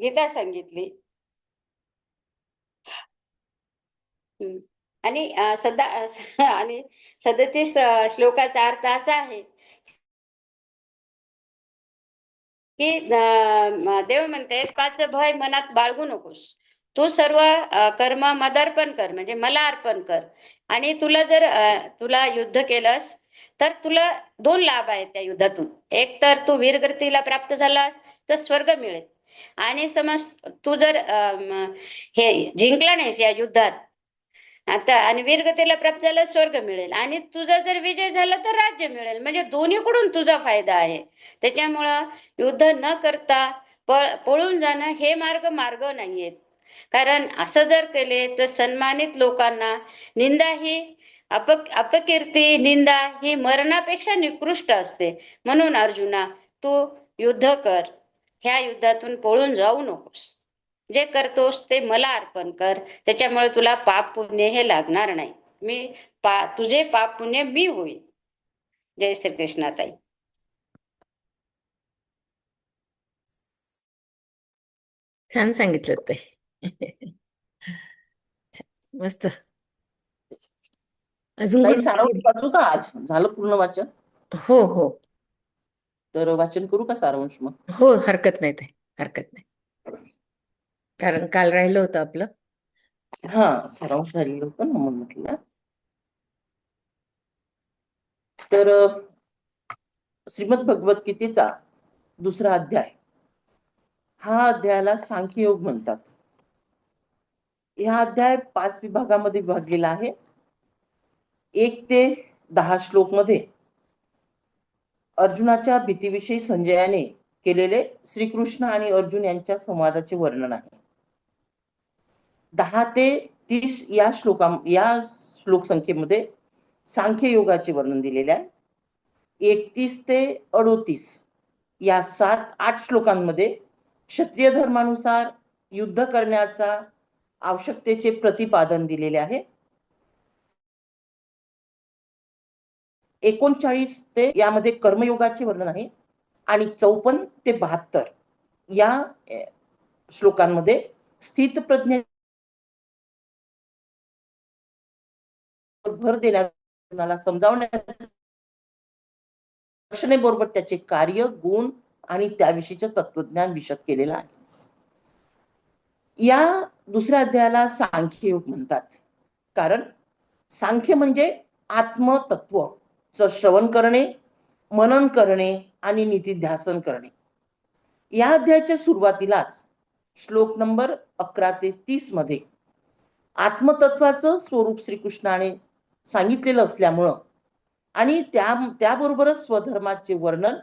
गीता सांगितली. आणि आणि 37 श्लोकाचा अर्थ असा आहे की देव म्हणते पाच भय मनात बाळगू नकोस. तू सर्व कर्म मदर्पण कर, म्हणजे मला अर्पण कर. आणि तुला युद्ध केलंस तर तुला 2 लाभ आहेत त्या युद्धातून. एक तर तू वीरगतीला प्राप्त झालास तर स्वर्ग मिळेल, आणि समज तू जर हे जिंकला नाहीस या युद्धात आता आणि वीरगतीला प्राप्त झाला स्वर्ग मिळेल आणि तुझा जर विजय झाला तर राज्य मिळेल. म्हणजे दोन्हीकडून तुझा फायदा आहे. त्याच्यामुळं युद्ध न करता पळून जाणं हे मार्ग नाहीयेत. कारण असं जर केले तर सन्मानित लोकांना निंदा ही अपकीर्ती निंदा ही मरणापेक्षा निकृष्ट असते. म्हणून अर्जुना, तू युद्ध कर. ह्या युद्धातून पळून जाऊ नकोस. जे करतोस ते मला अर्पण कर. त्याच्यामुळे तुला पाप पुण्य हे लागणार नाही. तुझे पाप पुण्य मी होईल. जय श्रीकृष्ण ताई. छान सांगितलं ते. मस्त. अजून ताई कोण? सारांश वाचू का? आज झालं पूर्ण वाचन? हो हो तर वाचन करू का सारांश मग? हो, हरकत नाही ते, हरकत नाही. कारण काल राहिलं होतं आपलं. हा, सारांश राहिलेलं होतं ना म्हणून म्हटलं. तर श्रीमद भगवद्गीतेचा 2रा अध्याय, हा अध्यायाला सांख्ययोग म्हणतात. हा अध्याय 5 विभागामध्ये विभागलेला आहे. 1 ते 10 श्लोक मध्ये अर्जुनाच्या भीतीविषयी संजयाने केलेले श्रीकृष्ण आणि अर्जुन यांच्या संवादाचे वर्णन आहे. 10 ते 30 या श्लोक संख्येमध्ये सांख्ययोगाचे वर्णन दिलेले आहे. 31 ते 38 या 7-8 श्लोकांमध्ये क्षत्रिय धर्मानुसार युद्ध करण्याचा आवश्यकतेचे प्रतिपादन दिलेले आहे. 39 ते यामध्ये कर्मयोगाचे वर्णन आहे आणि 54 ते 72 या श्लोकांमध्ये स्थितप्रज्ञ भर देण्याला समजावण्यास बरोबर त्याचे कार्य, गुण आणि त्याविषयीचे तत्वज्ञान विशद केलेलं आहे. या 2ऱ्या अध्यायाला सांख्ययोग म्हणतात. कारण सांख्य म्हणजे आत्मतत्वचं श्रवण करणे, मनन करणे आणि नीतिध्यासन करणे. या अध्यायाच्या सुरुवातीलाच श्लोक नंबर 11 ते 30 मध्ये आत्मतत्वाचं स्वरूप श्रीकृष्णाने सांगितलेलं असल्यामुळं आणि त्याबरोबरच स्वधर्माचे वर्णन,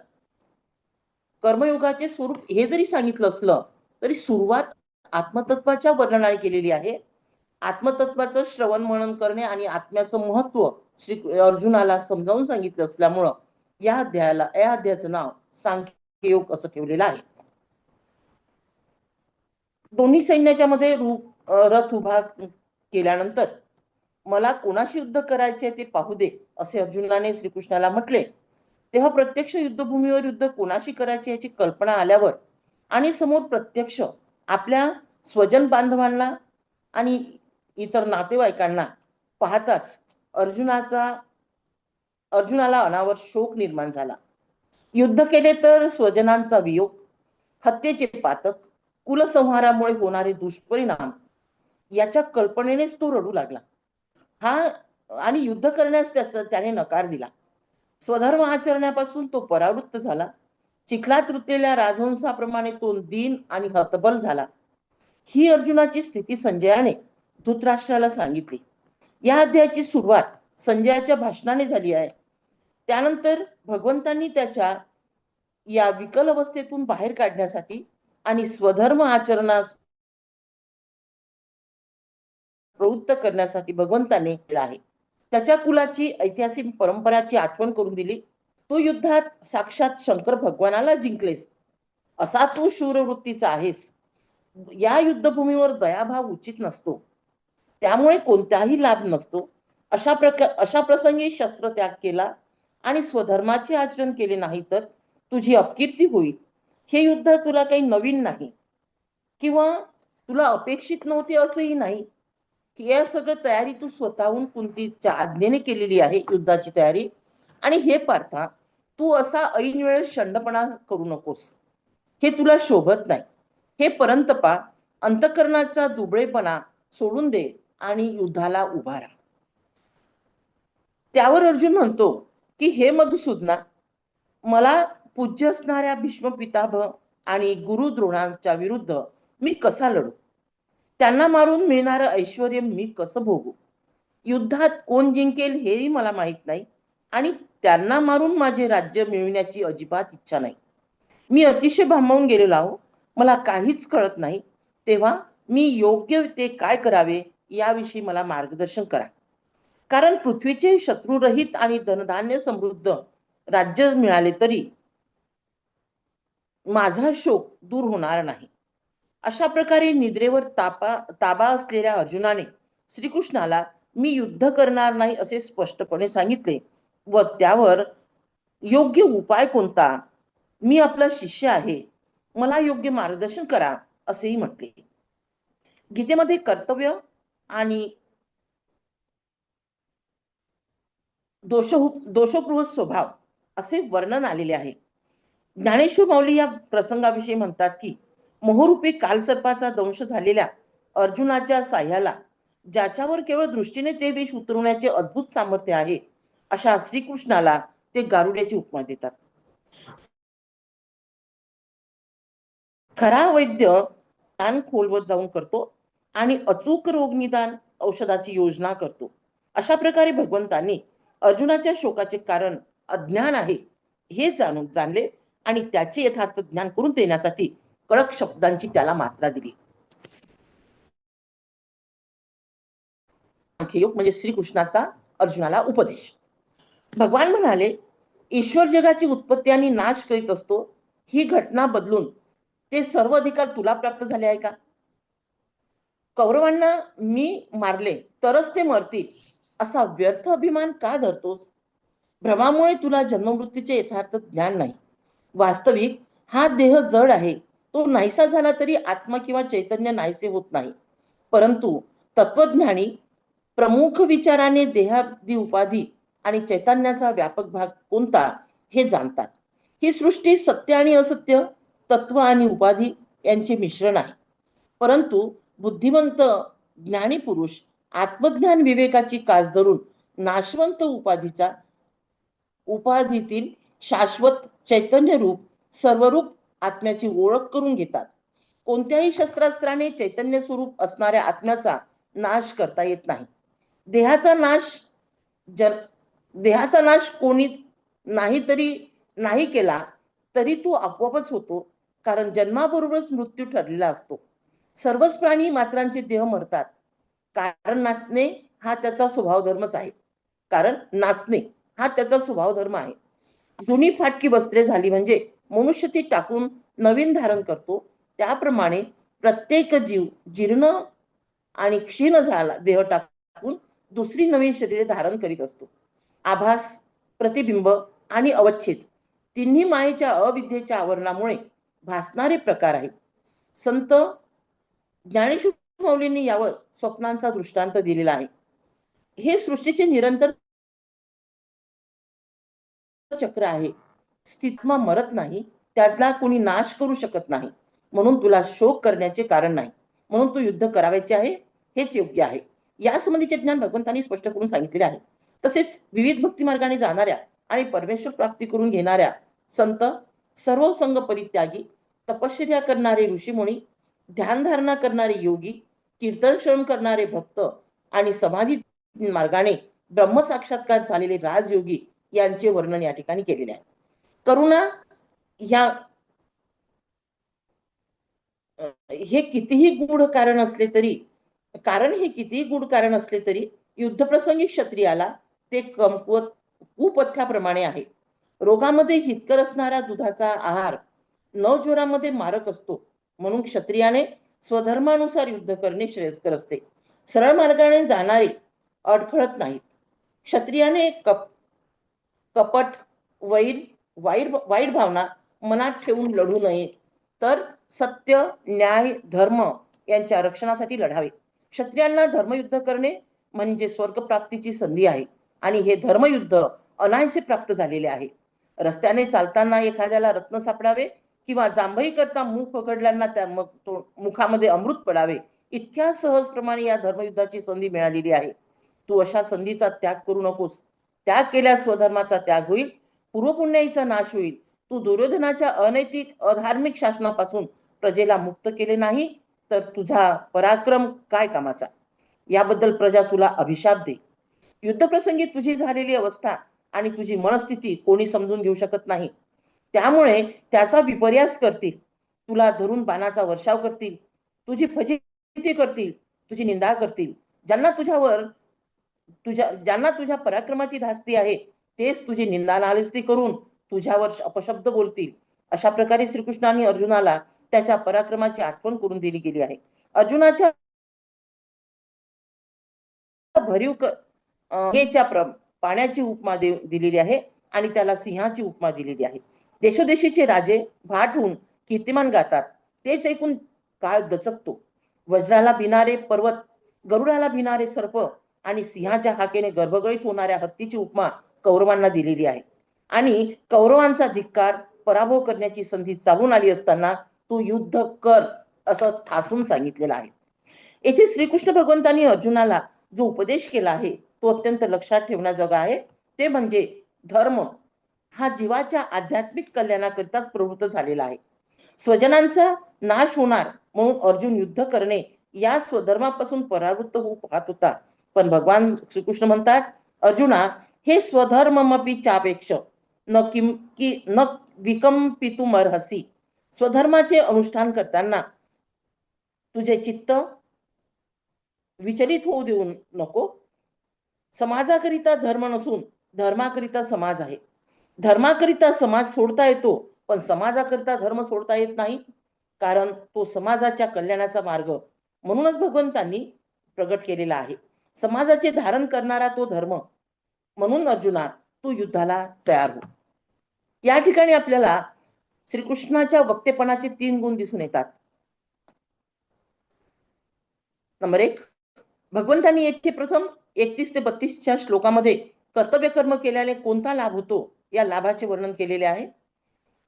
कर्मयोगाचे स्वरूप हे जरी सांगितलं असलं तरी सुरुवात आत्मतत्वाच्या वर्णनाने केलेली आहे. आत्मतत्वाचं श्रवण मनन करणे आणि आत्म्याचं महत्व श्री अर्जुनाला समजावून सांगितलं असल्यामुळं या अध्यायाचं नाव सांख्ययोग असं ठेवलेलं आहे. दोन्ही सैन्याच्या मध्ये रथ उभा केल्यानंतर मला कोणाशी युद्ध करायचे ते पाहू दे असे अर्जुनाने श्रीकृष्णाला म्हटले. तेव्हा प्रत्यक्ष युद्धभूमीवर युद्ध कोणाशी करायचे याची कल्पना आल्यावर आणि समोर प्रत्यक्ष आपल्या स्वजन बांधवांना आणि इतर नातेवाईकांना पाहताच अर्जुनाला अनावर शोक निर्माण झाला. युद्ध केले तर स्वजनांचा वियोग, हत्येचे पातक, कुलसंहारामुळे होणारे दुष्परिणाम याच्या कल्पनेनेच तो रडू लागला. आणि युद्ध करण्यास त्याने नकार दिला. स्वधर्म आचरण्यापासून तो परावृत्त झाला. चिखलात रुतलेल्या राजहंसाप्रमाणे तो दीन आणि हतबल झाला. ही अर्जुनाची स्थिती संजयाने धृतराष्ट्राला सांगितली. या अध्यायाची सुरुवात संजयाच्या भाषणाने झाली आहे. त्यानंतर भगवंतांनी त्याच्या या विकल अवस्थेतून बाहेर काढण्यासाठी आणि स्वधर्म आचरणास प्रवृत्त करण्यासाठी भगवंताने केला आहे. त्याच्या कुलाची ऐतिहासिक परंपराची आठवण करून दिली. तू युद्धात साक्षात शंकर भगवानाला जिंकलेस, असा तू शूरवृत्तीचा आहेस. या युद्धभूमीवर दयाभाव उचित नसतो, त्यामुळे कोणताही लाभ नसतो. अशा प्रसंगी शस्त्रत्याग केला आणि स्वधर्माचे आचरण केले नाही तर तुझी अपकीर्ती होईल. हे युद्ध तुला काही नवीन नाही किंवा तुला अपेक्षित नव्हते असंही नाही. या सगळं तयारी तू स्वतःहून कुंतीच्या आज्ञेने केलेली आहे, युद्धाची तयारी. आणि हे पार्था, तू असा ऐन वेळेस शंडपणा करू नकोस, हे तुला शोभत नाही. हे परंतपा, अंतःकरणाचा दुबळेपणा सोडून दे आणि युद्धाला उभा राहा. त्यावर अर्जुन म्हणतो की हे मधुसूदना, मला पूज्य असणाऱ्या भीष्म पितामह आणि गुरु द्रोणांच्या विरुद्ध मी कसा लढू? त्यांना मारून मिळणारं ऐश्वर्य मी कसं भोगू? युद्धात कोण जिंकेल हेही मला माहित नाही आणि त्यांना मारून माझे राज्य मिळविण्याची अजिबात इच्छा नाही. मी अतिशय भांबावून गेलेलो आहो. मला काहीच कळत नाही. तेव्हा मी योग्य ते काय करावे याविषयी मला मार्गदर्शन करा. कारण पृथ्वीचे शत्रुरहित आणि धनधान्य समृद्ध राज्य मिळाले तरी माझा शोक दूर होणार नाही. अशा प्रकारे निद्रेवर ताबा असलेल्या अर्जुनाने श्रीकृष्णाला मी युद्ध करणार नाही असे स्पष्टपणे सांगितले व त्यावर योग्य उपाय कोणता, मी आपला शिष्य आहे, मला योग्य मार्गदर्शन करा असेही म्हटले. गीतेमध्ये कर्तव्य आणि दोषोपृह स्वभाव असे वर्णन आलेले आहे. ज्ञानेश्वर माऊली या प्रसंगाविषयी म्हणतात की मोहरूपी कालसर्पाचा दंश झालेल्या अर्जुनाच्या साह्याला ज्याच्यावर केवळ दृष्टीने ते विष उतरवण्याचे अद्भुत सामर्थ्य आहे अशा श्रीकृष्णाला ते गारुड्याची उपमा देतात. खरा वैद्य ज्ञान खोलवर जाऊन करतो आणि अचूक रोग निदान औषधाची योजना करतो. अशा प्रकारे भगवंतांनी अर्जुनाच्या शोकाचे कारण अज्ञान आहे हे जाणले आणि त्याचे यथार्थ ज्ञान करून देण्यासाठी कडक शब्दांची त्याला मात्रा दिली. सांख्ययोग म्हणजे श्रीकृष्णाचा अर्जुनाला उपदेश. भगवान म्हणाले, ईश्वर जगाची उत्पत्ती आणि नाश करीत असतो. ही घटना बदलून ते सर्व अधिकार तुला प्राप्त झाले आहे का? कौरवांना मी मारले तरच ते मरतील असा व्यर्थ अभिमान का धरतोस? भ्रमामुळे तुला जन्ममृत्यूचे यथार्थ ज्ञान नाही. वास्तविक हा देह जड आहे. तो नाहीसा झाला तरी आत्मा किंवा चैतन्य नाहीसे होत नाही. परंतु तत्वज्ञानी प्रमुख विचाराने देहादी उपाधी आणि चैतन्याचा व्यापक भाग कोणता हे जाणतात. ही सृष्टी सत्य आणि असत्य, तत्व आणि उपाधी यांचे मिश्रण आहे. परंतु बुद्धिवंत ज्ञानी पुरुष आत्मज्ञान विवेकाची कास धरून नाशवंत उपाधीतील शाश्वत चैतन्य रूप सर्वरूप आत्म्याची ओळख करून घेतात. कोणत्याही शस्त्रास्त्राने चैतन्य स्वरूप असणाऱ्या आत्म्याचा नाश करता येत नाही. देहाचा नाश कोणी नाही केला तरी तो आपोआपच होतो, कारण जन्माबरोबरच मृत्यू ठरलेला असतो. सर्वच प्राणी मात्रांचे देह मरतात, कारण नाचणे हा त्याचा स्वभाव धर्म आहे. जुनी फाटकी वस्त्रे झाली म्हणजे मनुष्य ती टाकून नवीन धारण करतो. त्याप्रमाणे प्रत्येक जीव जीर्ण आणि क्षीण झाला देह टाकून दुसरी नवीन शरीरे धारण करीत असतो. आभास, प्रतिबिंब आणि अवच्छेद तिन्ही मायेच्या अविद्येच्या आवरणामुळे भासणारे प्रकार आहेत. संत ज्ञानेश्वर माऊलींनी यावर स्वप्नांचा दृष्टांत दिलेला आहे. हे सृष्टीचे निरंतर चक्र आहे. स्थितमा मरत नाही, त्यातला कोणी नाश करू शकत नाही. म्हणून तुला शोक करण्याचे कारण नाही. म्हणून तू युद्ध करावयाचे आहे, हेच योग्य आहे. यासंबंधीचे ज्ञान भगवंतांनी स्पष्ट करून सांगितलेले आहे. तसेच विविध भक्ती मार्गाने जाणाऱ्या आणि परमेश्वर प्राप्ती करून घेणाऱ्या संत, सर्व संग परित्यागी, तपश्चर्या करणारे ऋषीमुनी, ध्यानधारणा करणारे योगी, कीर्तन श्रवण करणारे भक्त आणि समाधी मार्गाने ब्रह्मसाक्षात्कार झालेले राजयोगी यांचे वर्णन या ठिकाणी केलेले आहे. करुणा हे कितीही गूढ कारण असले तरी युद्धप्रसंगी क्षत्रियाला ते कुपथ्याप्रमाणे आहे. रोगामध्ये हितकर असणारा दुधाचा आहार नवज्वरामध्ये मारक असतो. म्हणून क्षत्रियाने स्वधर्मानुसार युद्ध करणे श्रेयस्कर असते. सरळ मार्गाने जाणारे अडखळत नाहीत. क्षत्रियाने कपट, वाईट भावना मनात ठेवून लढू नये, तर सत्य, न्याय, धर्म यांच्या रक्षणासाठी लढावे. क्षत्रियांना धर्मयुद्ध करणे म्हणजे स्वर्गप्राप्तीची संधी आहे आणि हे धर्मयुद्ध अनायसे प्राप्त झालेले आहे. रस्त्याने चालताना एखाद्याला रत्न सापडावे किंवा जांभई करता मुख पकडल्यांना त्या मुखामध्ये अमृत पडावे, इतक्या सहजप्रमाणे या धर्मयुद्धाची संधी मिळालेली आहे. तू अशा संधीचा त्याग करू नकोस. त्याग केल्यास स्वधर्माचा त्याग होईल, पूर्वपुण्याईचा नाश होईल. तू दुर्योधनाच्या अनैतिक अधार्मिक शासनापासून प्रजेला मुक्त केले नाही तर तुझा पराक्रम काय कामाचा. याबद्दल प्रजा तुला अभिशाप दे. युद्धप्रसंगी तुझी झालेली अवस्था आणि तुझी मनस्थिती कोणी समजून घेऊ शकत नाही. त्यामुळे त्याचा विपर्यास करतील, तुला धरून बाणाचा वर्षाव करतील, तुझी फजिती करतील, तुझी निंदा करतील. ज्यांना तुझ्या पराक्रमाची धास्ती आहे तेच तुझी निंदा नालिस्ती करून तुझ्यावर अपशब्द बोलतील. अशा प्रकारे श्रीकृष्णाने अर्जुनाला त्याच्या पराक्रमाची आठवण करून दिली गेली आहे. अर्जुनाच्या भरीव पाण्याची उपमा दिलेली आहे आणि त्याला सिंहाची उपमा दिलेली आहे. देशोदेशीचे राजे भाट होऊन कीर्तिमान गातात, तेच ऐकून काळ दचकतो. वज्राला भिनारे पर्वत, गरुडाला भिनारे सर्प आणि सिंहाच्या हाकेने गर्भगळीत होणाऱ्या हत्तीची उपमा कौरवांना दिलेली आहे. आणि कौरवांचा धिक्कार, पराभव करण्याची संधी चालून आली असताना तू युद्ध कर असं ठासून सांगितलेलं आहे. येथे श्रीकृष्ण भगवंतांनी अर्जुनाला जो उपदेश केला आहे तो अत्यंत लक्षात ठेवण्याजोगा आहे. ते म्हणजे धर्म हा जीवाच्या आध्यात्मिक कल्याणाकरिताच प्रवृत्त झालेला आहे. स्वजनांचा नाश होणार म्हणून अर्जुन युद्ध करणे या स्वधर्मापासून परावृत्त होऊ पाहत होता. पण भगवान श्रीकृष्ण म्हणतात, अर्जुना, हे स्वधर्ममपि चापेक्ष न विकंपितुमर्हसि. स्वधर्माचे अनुष्ठान करताना तुझे चित्त विचलित होऊ देऊ नको. समाजाकरिता धर्म नसून धर्माकरिता समाज आहे. धर्माकरिता समाज सोडता येतो, पण समाजाकरिता धर्म सोडता येत नाही, कारण तो समाजाच्या कल्याणाचा मार्ग म्हणूनच भगवंतांनी प्रगट केलेला आहे. समाजाचे धारण करणारा तो धर्म. म्हणून अर्जुना, तू युद्धाला तयार हो. या ठिकाणी आपल्याला श्रीकृष्णाच्या वक्तेपणाचे 3 गुण दिसून येतात. नंबर 1, भगवंतांनी येथे प्रथम 31 ते 32च्या श्लोकामध्ये कर्तव्य कर्म केल्याने कोणता लाभ होतो या लाभाचे वर्णन केलेले आहे.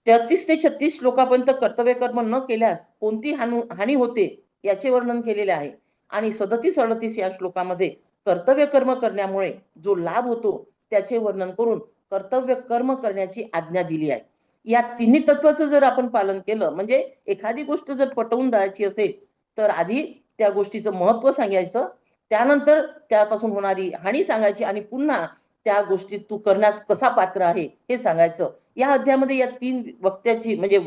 33 ते 36 श्लोकापर्यंत कर्तव्य कर्म न केल्यास कोणती हानी होते याचे वर्णन केलेले आहे. आणि 37-38 या श्लोकामध्ये कर्तव्य कर्म करण्यामुळे जो लाभ होतो त्याचे वर्णन करून कर्तव्य कर्म करण्याची आज्ञा दिली आहे. या तिन्ही तत्वाचं जर आपण पालन केलं, म्हणजे एखादी गोष्ट जर पटवून द्यायची असेल तर आधी त्या गोष्टीचं महत्व सांगायचं, त्यानंतर त्यापासून होणारी हानी सांगायची आणि पुन्हा त्या गोष्टीत तू करण्यास कसा पात्र आहे हे सांगायचं. या अध्यायामध्ये या 3 वक्त्याची म्हणजे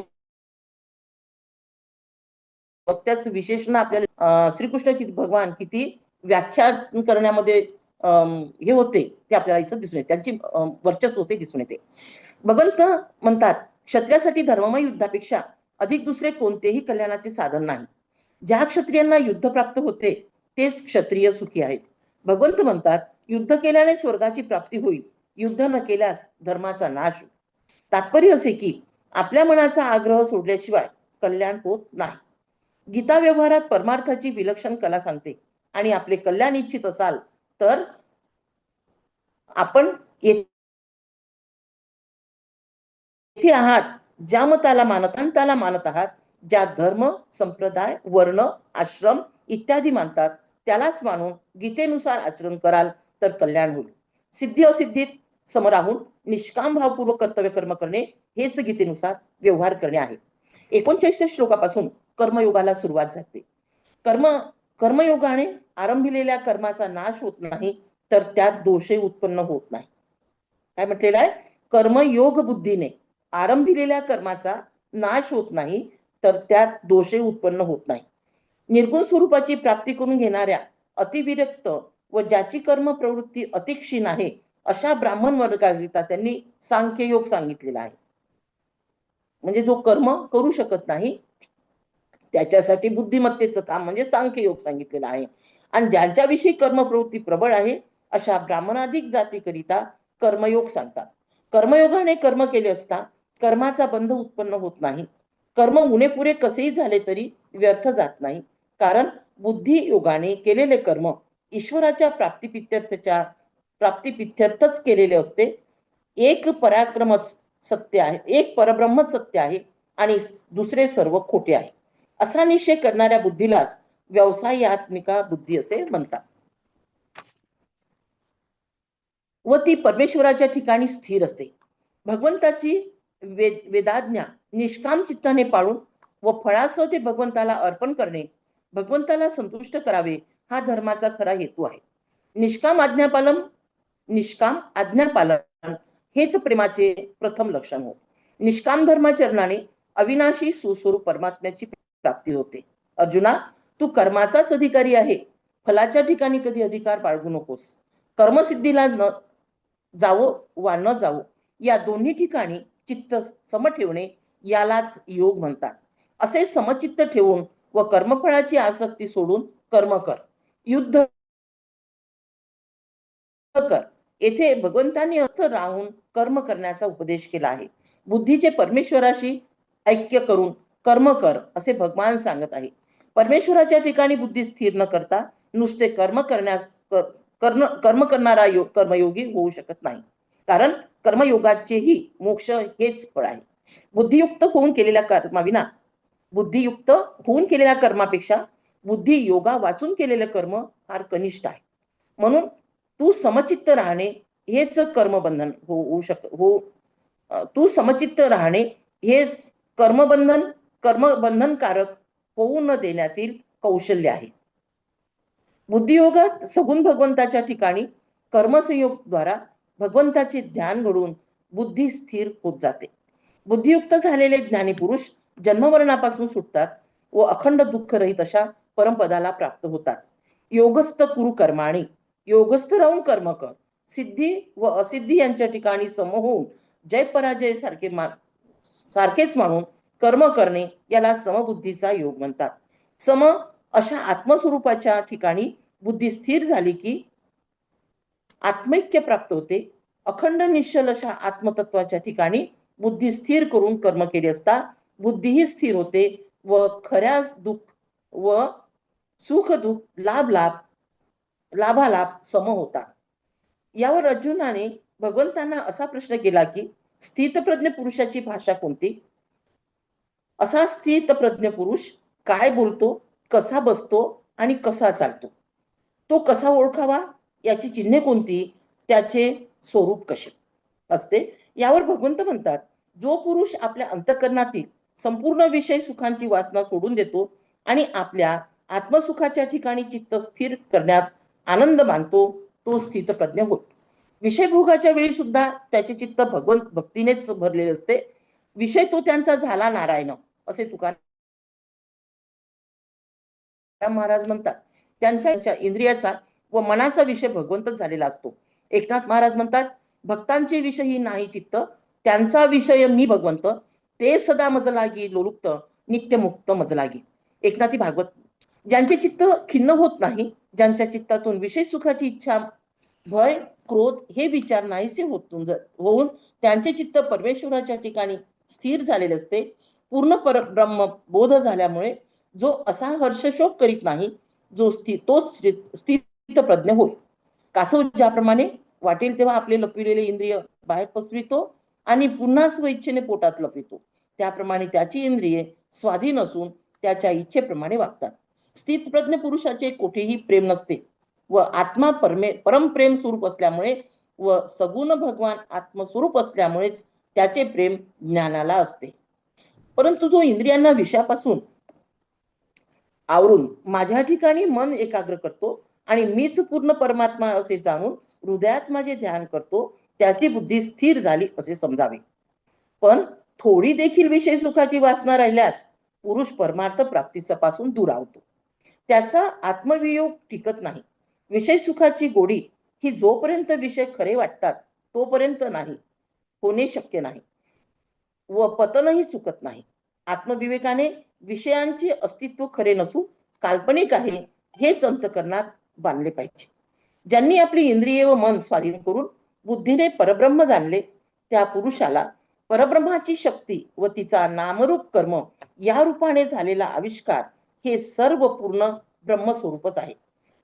वक्त्याचं विशेषण आपल्याला श्रीकृष्ण भगवान किती व्याख्या करण्यामध्ये हे होते ते आपल्याला इथं दिसून येते, त्यांची वर्चस्व होते दिसून येते. भगवंत म्हणतात, क्षत्रियासाठी धर्ममय युद्धापेक्षा अधिक दुसरे कोणतेही कल्याणाचे साधन नाही. ज्या क्षत्रियांना युद्ध प्राप्त होते तेच क्षत्रिय सुखी आहेत. भगवंत म्हणतात, युद्ध केल्याने स्वर्गाची प्राप्ती होईल, युद्ध न केल्यास धर्माचा नाश होईल. तात्पर्य असे की आपल्या मनाचा आग्रह सोडल्याशिवाय कल्याण होत नाही. गीता व्यवहारात परमार्थाची विलक्षण कला सांगते आणि आपले कल्याण इच्छित असाल तर आपण येथे आहात, ज्या मताला मानताला मानत आहात, ज्या धर्म, संप्रदाय, वर्ण, आश्रम इत्यादी मानतात त्यालाच मानून गीतेनुसार आचरण कराल तर कल्याण होईल. सिद्धी असिद्धीत सम राहून निष्काम भावपूर्वक कर्तव्य कर्म करणे हेच गीतेनुसार व्यवहार करणे आहे. 39 श्लोकापासून कर्मयोगाला सुरुवात झाली. कर्मयोगाने आरंभिलेल्या कर्माचा नाश होत नाही तर त्यात दोषही उत्पन्न होत नाही. काय म्हटलेलं आहे? कर्मयोग बुद्धीने आरंभिलेल्या कर्माचा नाश होत नाही तर त्यात दोषही उत्पन्न होत नाही. निर्गुण स्वरूपाची प्राप्ती करून घेणाऱ्या अतिविरक्त व ज्याची कर्म प्रवृत्ती अतिक्षीण आहे अशा ब्राह्मण वर्गाकरिता त्यांनी सांख्ययोग सांगितलेला आहे. म्हणजे जो कर्म करू शकत नाही त्याच्यासाठी बुद्धिमत्तेचं काम म्हणजे सांख्ययोग सांगितलेलं आहे. आणि ज्यांच्याविषयी कर्मप्रवृत्ती प्रबळ आहे अशा ब्राह्मणाधिक जातीकरिता कर्मयोग सांगतात. कर्मयोगाने कर्म केले असता कर्माचा बंध उत्पन्न होत नाही. कर्म उणेपुरे कसेही झाले तरी व्यर्थ जात नाही, कारण बुद्धी योगाने केलेले कर्म ईश्वराच्या प्राप्तिपित्यर्थच केलेले असते. एक पराक्रमच सत्य आहे, एक परब्रह्मच सत्य आहे आणि दुसरे सर्व खोटे आहे असा निश्चय करणाऱ्या बुद्धीलाच व्यवसायात्मिका बुद्धी असे म्हणतात. व ती परमेश्वराच्या ठिकाणी स्थिर असते. भगवंताची वेदाज्ञा निष्काम चित्ताने पाळून व फळासह ते भगवंताला अर्पण करणे, भगवंताला संतुष्ट करावे हा धर्माचा खरा हेतू आहे. निष्काम आज्ञापालन निष्काम आज्ञापालन हेच प्रेमाचे प्रथम लक्षण होय. निष्काम धर्माचरणाने अविनाशी सुस्वरूप परमात्म्याची प्राप्ती होते. अर्जुना, तू कर्माचाच अधिकारी आहे. फलाच्या ठिकाणी कधी अधिकार बाळगू नकोस. कर्मसिद्धीला न जावो वा न जावो या दोन्ही ठिकाणी चित्त सम ठेवणे यालाच योग म्हणतात. असे समचित्त ठेवून व कर्मफळाची आसक्ती सोडून कर्म कर, युद्ध कर. येथे भगवंतांनी अस्थ राहून कर्म करण्याचा उपदेश केला आहे. बुद्धीचे परमेश्वराशी ऐक्य करून कर्म कर असे भगवान सांगत आहे. परमेश्वराच्या ठिकाणी बुद्धी स्थिर न करता नुसते कर्म करणारा कर्मयोगी होऊ शकत नाही. कारण कर्मयोगाचेही मोक्ष हेच फळ आहे. बुद्धियुक्त होऊन केलेल्या कर्मापेक्षा बुद्धी योगा वाचून केलेले कर्म फार कनिष्ठ आहे. म्हणून तू समचित्त राहणे हेच तू समचित्त राहणे हेच कर्मबंधनकारक होऊ न देण्यातील कौशल्य आहे. बुद्धियोगात सगुण भगवंताच्या ठिकाणी कर्मसंयोग द्वारा भगवंताचे ध्यान घडून बुद्धी स्थिर होत जाते. बुद्धियुक्त झालेले ज्ञानी पुरुष जन्ममरणापासून सुटतात व अखंड दुःख रहित अशा परमपदाला प्राप्त होतात. योगस्थ कुरु कर्माणी, योगस्थ राहून कर्म कर. सिद्धी व असिद्धी यांच्या ठिकाणी सम होऊन जय पराजय सारखेच मानून कर्म करणे याला समबुद्धीचा योग म्हणतात. सम अशा आत्मस्वरूपाच्या ठिकाणी बुद्धी स्थिर झाली की आत्मैक्य प्राप्त होते. अखंड निश्चल अशा आत्मतत्वाच्या ठिकाणी बुद्धी स्थिर करून कर्म केले असता बुद्धीही स्थिर होते व खऱ्या दुःख व सुख दुःख लाभालाभ सम होतात. यावर अर्जुनाने भगवंतांना असा प्रश्न केला की स्थितप्रज्ञ पुरुषाची भाषा कोणती? असा स्थितप्रज्ञ पुरुष काय बोलतो, कसा बसतो आणि कसा चालतो, तो कसा ओळखावा, याची चिन्हे कोणती, त्याचे स्वरूप कसे असते? यावर भगवंत म्हणतात, जो पुरुष आपल्या अंतःकरणातील संपूर्ण विषय सुखांची वासना सोडून देतो आणि आपल्या आत्मसुखाच्या ठिकाणी चित्त स्थिर करण्यात आनंद मानतो, तो स्थितप्रज्ञ होय. विषय भोगाच्या वेळी सुद्धा त्याचे चित्त भगवंत भक्तीनेच भरलेले असते. विषय तो त्यांचा झाला नारायण असे तुकाराम महाराज म्हणतात. त्यांच्या इंद्रियाचा व मनाचा विषय भगवंतच झालेला असतो. एकनाथ महाराज म्हणतात, भक्तांचे विषयी नाही चित्त, त्यांचा विषय मी भगवंत, ते सदा मज लागी लोलुप्त नित्यमुक्त मज लागी. एकनाथी भागवत. ज्यांचे चित्त खिन्न होत नाही, ज्यांच्या चित्तातून विषय सुखाची इच्छा, भय, क्रोध हे विचार नाहीसे होऊन त्यांचे चित्त परमेश्वराच्या ठिकाणी स्थिर झालेले असते. पूर्ण परब्रह्म बोध झाल्यामुळे जो असा हर्षशोक करीत नाही, तोच स्थितप्रज्ञ होय. कासव ज्याप्रमाणे वाटेल तेव्हा आपले लपविलेले इंद्रिय बाहेर पसरवितो आणि पुन्हा स्वइच्छेने पोटात लपवितो, त्याप्रमाणे त्याची इंद्रिये स्वाधीन असून त्याच्या इच्छेप्रमाणे वागतात. स्थितप्रज्ञ पुरुषाचे कोठेही प्रेम नसते व आत्मा परमप्रेम स्वरूप असल्यामुळे व सगुण भगवान आत्मस्वरूप असल्यामुळेच त्याचे प्रेम ज्ञानाला असते. परंतु जो इंद्रियांना विषयापासून आवरून माझ्या ठिकाणी मन एकाग्र करतो आणि मीच पूर्ण परमात्मा असे जाणून हृदयात माझे ध्यान करतो, त्याची बुद्धी स्थिर झाली असे समजावे. पण थोडी देखील विषय सुखाची वासना राहिल्यास पुरुष परमार्थ प्राप्तीपासून दूर आवतो. त्याचा आत्मवियोग टिकत नाही. विषय सुखाची गोडी ही जोपर्यंत विषय खरे वाटतात तोपर्यंत नाही होणे शक्य नाही व पतनही चुकत नाही. आत्मविवेकाने विषयांचे अस्तित्व खरे नसून काल्पनिक आहे हेच अंतःकरणात बांधले पाहिजे. ज्यांनी आपली इंद्रिये व मन स्वाधीन करून बुद्धीने परब्रह्म जाणले, त्या पुरुषाला परब्रह्माची शक्ती व तिचा नामरूप कर्म या रूपाने झालेला आविष्कार हे सर्व पूर्ण ब्रह्मस्वरूपच आहे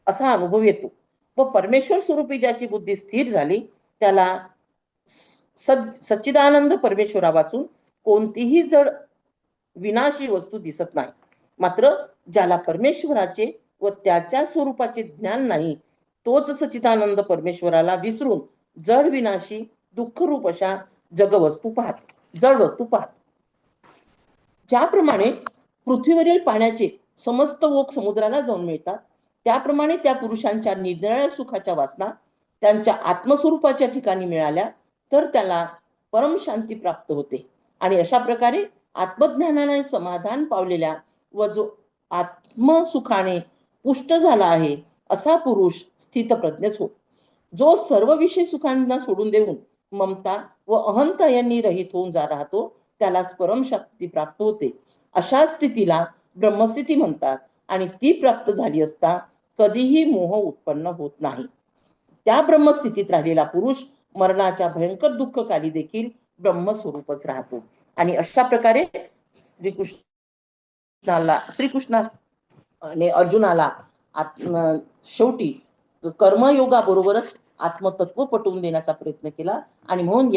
असा अनुभव येतो. व परमेश्वर स्वरूपी ज्याची बुद्धी स्थिर झाली त्याला सच्चिदानंद परमेश्वरा वाचून कोणतीही जड विनाशी वस्तू दिसत नाही. मात्र ज्याला परमेश्वराचे व त्याच्या स्वरूपाचे ज्ञान नाही, तोच सच्चिदानंद परमेश्वराला विसरून जड विनाशी दुःखरूप अशा जड वस्तू पाहत. ज्याप्रमाणे पृथ्वीवरील पाण्याचे समस्त ओघ समुद्राला जाऊन मिळतात, त्याप्रमाणे त्या पुरुषांच्या निरनिराळ्या सुखाच्या वासना त्यांच्या आत्मस्वरूपाच्या ठिकाणी मिळाल्या तर त्याला परमशांती प्राप्त होते. आणि अशा प्रकारे आत्मज्ञानाने समाधान पावलेल्या व जो आत्मसुखाने पुष्ट झाला आहे असा पुरुष स्थितप्रज्ञच हो. जो सर्व विषय सुखांना सोडून देऊन ममता व अहंता यांनी रहित होऊन राहतो त्यालाच परमशक्ती प्राप्त होते. अशा स्थितीला ब्रह्मस्थिती म्हणतात आणि ती प्राप्त झाली असता कधीही मोह उत्पन्न होत नाही. त्या ब्रह्मस्थितीत राहिलेला पुरुष मरणाच्या भयंकर दुःखकाली देखील ब्रह्मस्वरूपच राहतो. आणि अशा प्रकारे श्रीकृष्णाने अर्जुनाला शेवटी कर्मयोगाबरोबरच आत्मतत्व पटवून देण्याचा प्रयत्न केला आणि म्हणून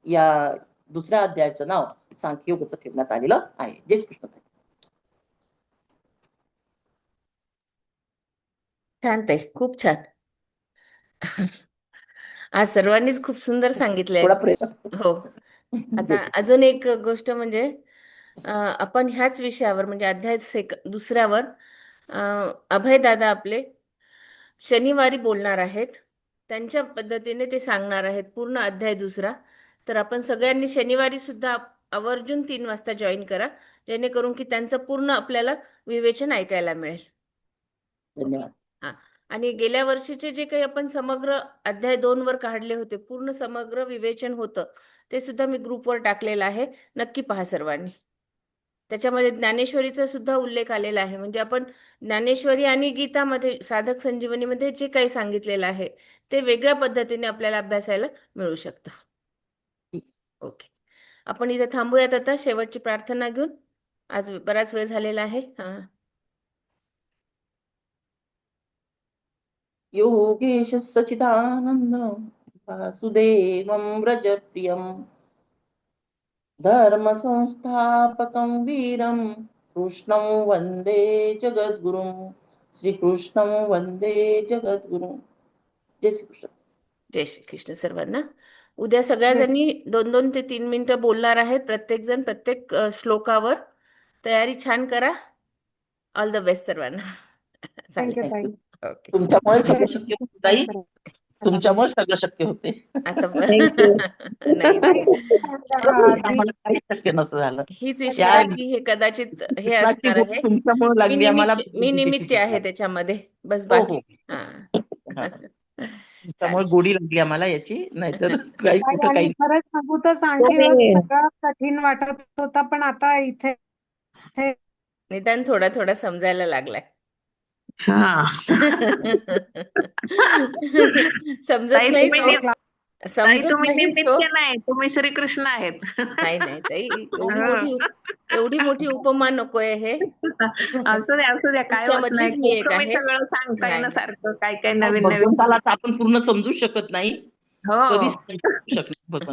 या दुसऱ्या अध्यायाचं नाव सांख्ययोग असं ठेवण्यात आलेलं आहे. जय कृष्ण. छान ताई, खूप छान. आज सर्वांनीच खूप सुंदर सांगितलंय. थोडा प्रयत्न हो. आता अजून एक गोष्ट म्हणजे आपण ह्याच विषयावर म्हणजे अध्याय दुसऱ्यावर अभय दादा आपले शनिवारी बोलणार आहेत. त्यांच्या पद्धतीने ते सांगणार आहेत पूर्ण अध्याय दुसरा. तर आपण सगळ्यांनी शनिवारी सुद्धा आवर्जून 3 वाजता जॉईन करा, जेणेकरून की त्यांचं पूर्ण आपल्याला विवेचन ऐकायला मिळेल. धन्यवाद. हा. आणि गेल्या वर्षीचे जे काही आपण समग्र अध्याय 2 वर काढले होते, पूर्ण समग्र विवेचन होतं, ते सुद्धा मी ग्रुपवर टाकलेलं आहे. नक्की पहा सर्वांनी. त्याच्यामध्ये ज्ञानेश्वरीचा सुद्धा उल्लेख आलेला आहे. म्हणजे आपण ज्ञानेश्वरी आणि गीतामध्ये साधक संजीवनीमध्ये जे काही सांगितलेलं आहे ते वेगळ्या पद्धतीने आपल्याला अभ्यासायला मिळू शकतं. ओके, आपण इथे थांबूयात आता शेवटची प्रार्थना घेऊन. आज बराच वेळ झालेला आहे. योगेश सच्चिदानंद वासुदेवं व्रजप्रियं धर्म संस्थापकं वीरं कृष्णं वंदे जगद्गुरुं. श्रीकृष्णं वंदे जगद्गुरुं. जय श्रीकृष्ण. जय श्री कृष्ण सर्वांना. उद्या सगळ्याजणी 2-2 ते 3 मिनिटं बोलणार आहेत प्रत्येक जण प्रत्येक श्लोकावर. तयारी छान करा. ऑल द बेस्ट सर्वांना. चालेल. ओके. तुमच्यामुळे सगळं शक्य होते ताई. तुमच्यामुळे सगळं शक्य होते. आता Thank नाही, आम्हाला काही शक्य नसं झालं. हीच या ईश्वराची हे कदाचित हे कृष्णाची असणार गोडी आहे. तुमच्यामुळे मी लागली आम्हाला. मी निमित्त आहे त्याच्यामध्ये, बस हो बाकी. हो. हा. हा. चालेल. त्यामुळे गोडी लागली आम्हाला याची, नाहीतर काही कुठं आणि काही. खरंच सांगू तर सांख्ययोग सगळं कठीण वाटत होता, पण आता इथे निदान थोडा थोडा समजायला लागलाय. हा समजत ताई नाही तुम्ही तो, ताई समजत तुम्ही नाहीच तो. निमित्त नाही, तुम्ही श्रीकृष्ण आहेत. नाही नाही ताई, एवढी मोठी उपमा नकोय हे. असू द्या काय होत नाही. तुमच्यामधलीच मी एक तुम्ही आहे. सगळं सांगताय ना नाही. सारखं काय काय नवीन नवीन. भगवंताला तर आपण पूर्ण समजू शकत नाही, हो कधीच समजू शकत